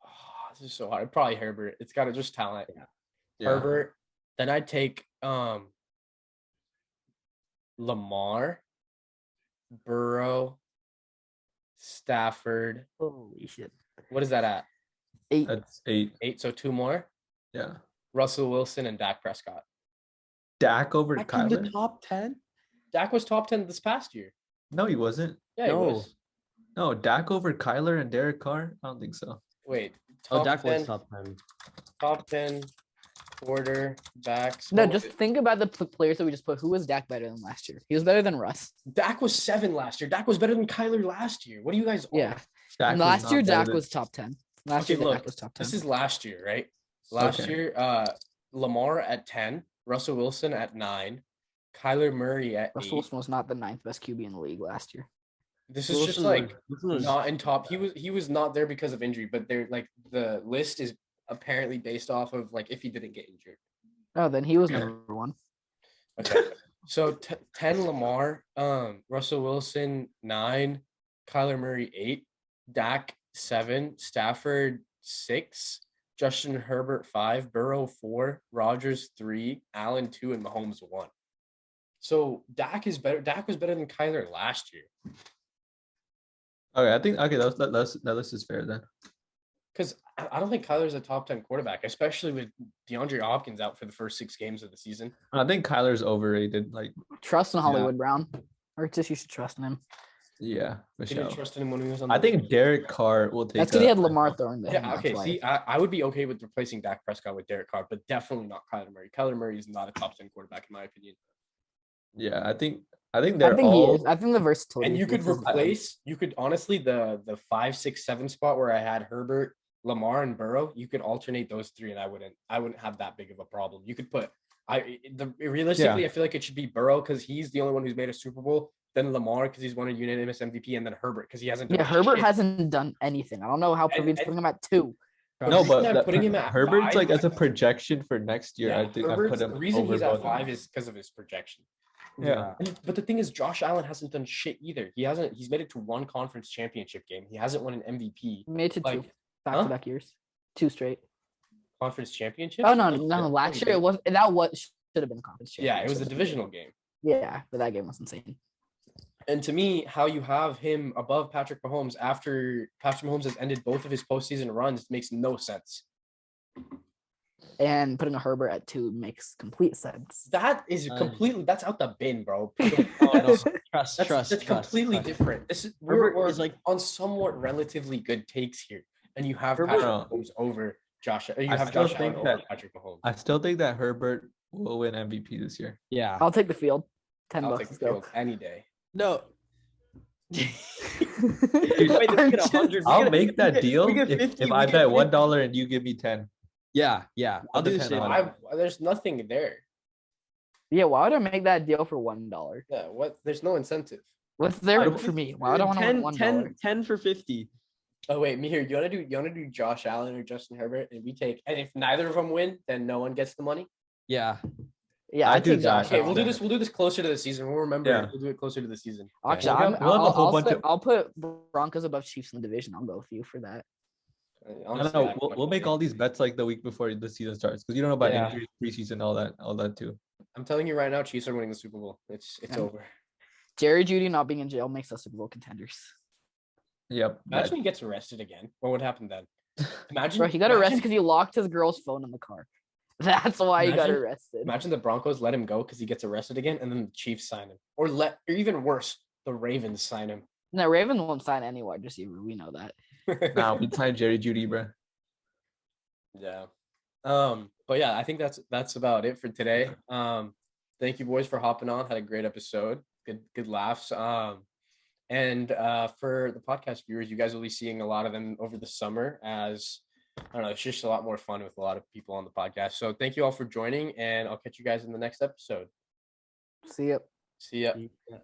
Oh, this is so hard. Probably Herbert. It's got to just talent. Yeah. Herbert. Then I'd take Lamar, Burrow, Stafford. Holy shit. What is that at? 8. That's 8. 8. So 2 more. Yeah. Russell Wilson and Dak Prescott. Dak over Back in the Kyler? top 10? Dak was top 10 this past year. No, he wasn't. Yeah, he No. was. No, Dak over Kyler and Derek Carr? I don't think so. Wait. Oh, Top Dak 10, was top 10. top 10 quarterbacks. No, What was just it? think about the players that we just put. Who was Dak better than last year? He was better than Russ. Dak was 7 last year. Dak was better than Kyler last year. What do you guys? Yeah. Dak was Last not year, better Dak than- was top 10. Last Okay, year, look, Dak was top 10. This is last year, right? Last Okay. year, Lamar at 10, Russell Wilson at 9, Kyler Murray at Russell 8. Wilson was not the 9th best QB in the league last year. This is just Wilson like was- not in top. He was not there because of injury, but they're like the list is apparently based off of like if he didn't get injured. Oh, then he was Yeah. number 1. Okay. So 10 Lamar, Russell Wilson 9, Kyler Murray 8, Dak 7, Stafford 6, Justin Herbert 5, Burrow 4, Rodgers 3, Allen 2, and Mahomes 1. So Dak is better. Dak was better than Kyler last year. Okay, I think that list is fair then. Because I don't think Kyler's a top 10 quarterback, especially with DeAndre Hopkins out for the first 6 games of the season. I think Kyler's overrated. Like, Trust in Hollywood Brown. Or just you should trust in him. yeah, for He sure. didn't trust in him when he was on. I think Derek Carr will take. That's because he had Lamar throwing to him. Yeah, okay. See, I would be okay with replacing Dak Prescott with Derek Carr, but definitely not Kyler Murray. Kyler Murray is not a top 10 quarterback in my opinion. Yeah, I think they're he all. is. I think the versatility. And you could replace. You could honestly the 5, 6, 7 spot where I had Herbert, Lamar, and Burrow. You could alternate those 3, and I wouldn't have that big of a problem. You could put. Realistically, I feel like it should be Burrow because he's the only one who's made a Super Bowl. Then Lamar because he's won a unanimous MVP, and then Herbert because he hasn't. Yeah, Herbert hasn't done anything. I don't know how Praveen's putting him at 2. No, but putting him at Herbert's 5, like as a projection for next year. yeah, I think I put him. The reason over he's at both. 5 is because of his projection. Yeah. But the thing is, Josh Allen hasn't done shit either. He's made it to 1 conference championship game. He hasn't won an MVP. He made it to 2 Like, back-to-back years. 2 straight. conference championship. Oh no! Last year it was should have been a conference championship. Yeah, it was a divisional game. Yeah, but that game was insane. And to me, how you have him above Patrick Mahomes after Patrick Mahomes has ended both of his postseason runs makes no sense. And putting a Herbert at 2 makes complete sense. That is completely that's out the bin, bro. Trust. That's completely different. This is we're is like on somewhat relatively good takes here, and you have Herbert- Patrick Mahomes over Josh. You I have still Josh Allen think over that- Patrick Mahomes. I still think that Herbert will win MVP this year. yeah. I'll take the field. $10 I'll bucks. take the Let's go. field any day. No. I'll make that deal we get if 50, I we bet get $1 and you give me 10. Yeah. I'll do the 10 same. on There's nothing there. Yeah, why would I make that deal for $1? Yeah, what? There's no incentive. What's there for me? Why would I want to win $1? 10 for 50. Oh wait, Mihir, you wanna do Josh Allen or Justin Herbert, and if neither of them win, then no one gets the money. Yeah. Yeah, I I do take Josh. that. Okay, we'll do this. We'll do this closer to the season. We'll remember. Yeah. We'll do it closer to the season. Actually, We'll have a whole bunch of- I'll put Broncos above Chiefs in the division. I'll go with you for that. Honestly, No, we'll make all these bets like the week before the season starts because you don't know about injuries, preseason, all that too. I'm telling you right now, Chiefs are winning the Super Bowl. It's over. Jerry Jeudy not being in jail makes us Super Bowl contenders. Yep. Imagine he gets arrested again. What would happen then? Imagine. Bro, he got arrested because he locked his girl's phone in the car. That's why he got Imagine- arrested. Imagine the Broncos let him go because he gets arrested again, and then the Chiefs sign him, or even worse, the Ravens sign him. No, Ravens won't sign any wide receiver. We know that. Nah, we signed Jerry Jeudy, bro. Yeah. But yeah, I think that's about it for today. Thank you boys for hopping on. Had a great episode. Good laughs. And for the podcast viewers, you guys will be seeing a lot of them over the summer as I don't know, it's just a lot more fun with a lot of people on the podcast. So thank you all for joining, and I'll catch you guys in the next episode. See ya. See ya. Yeah.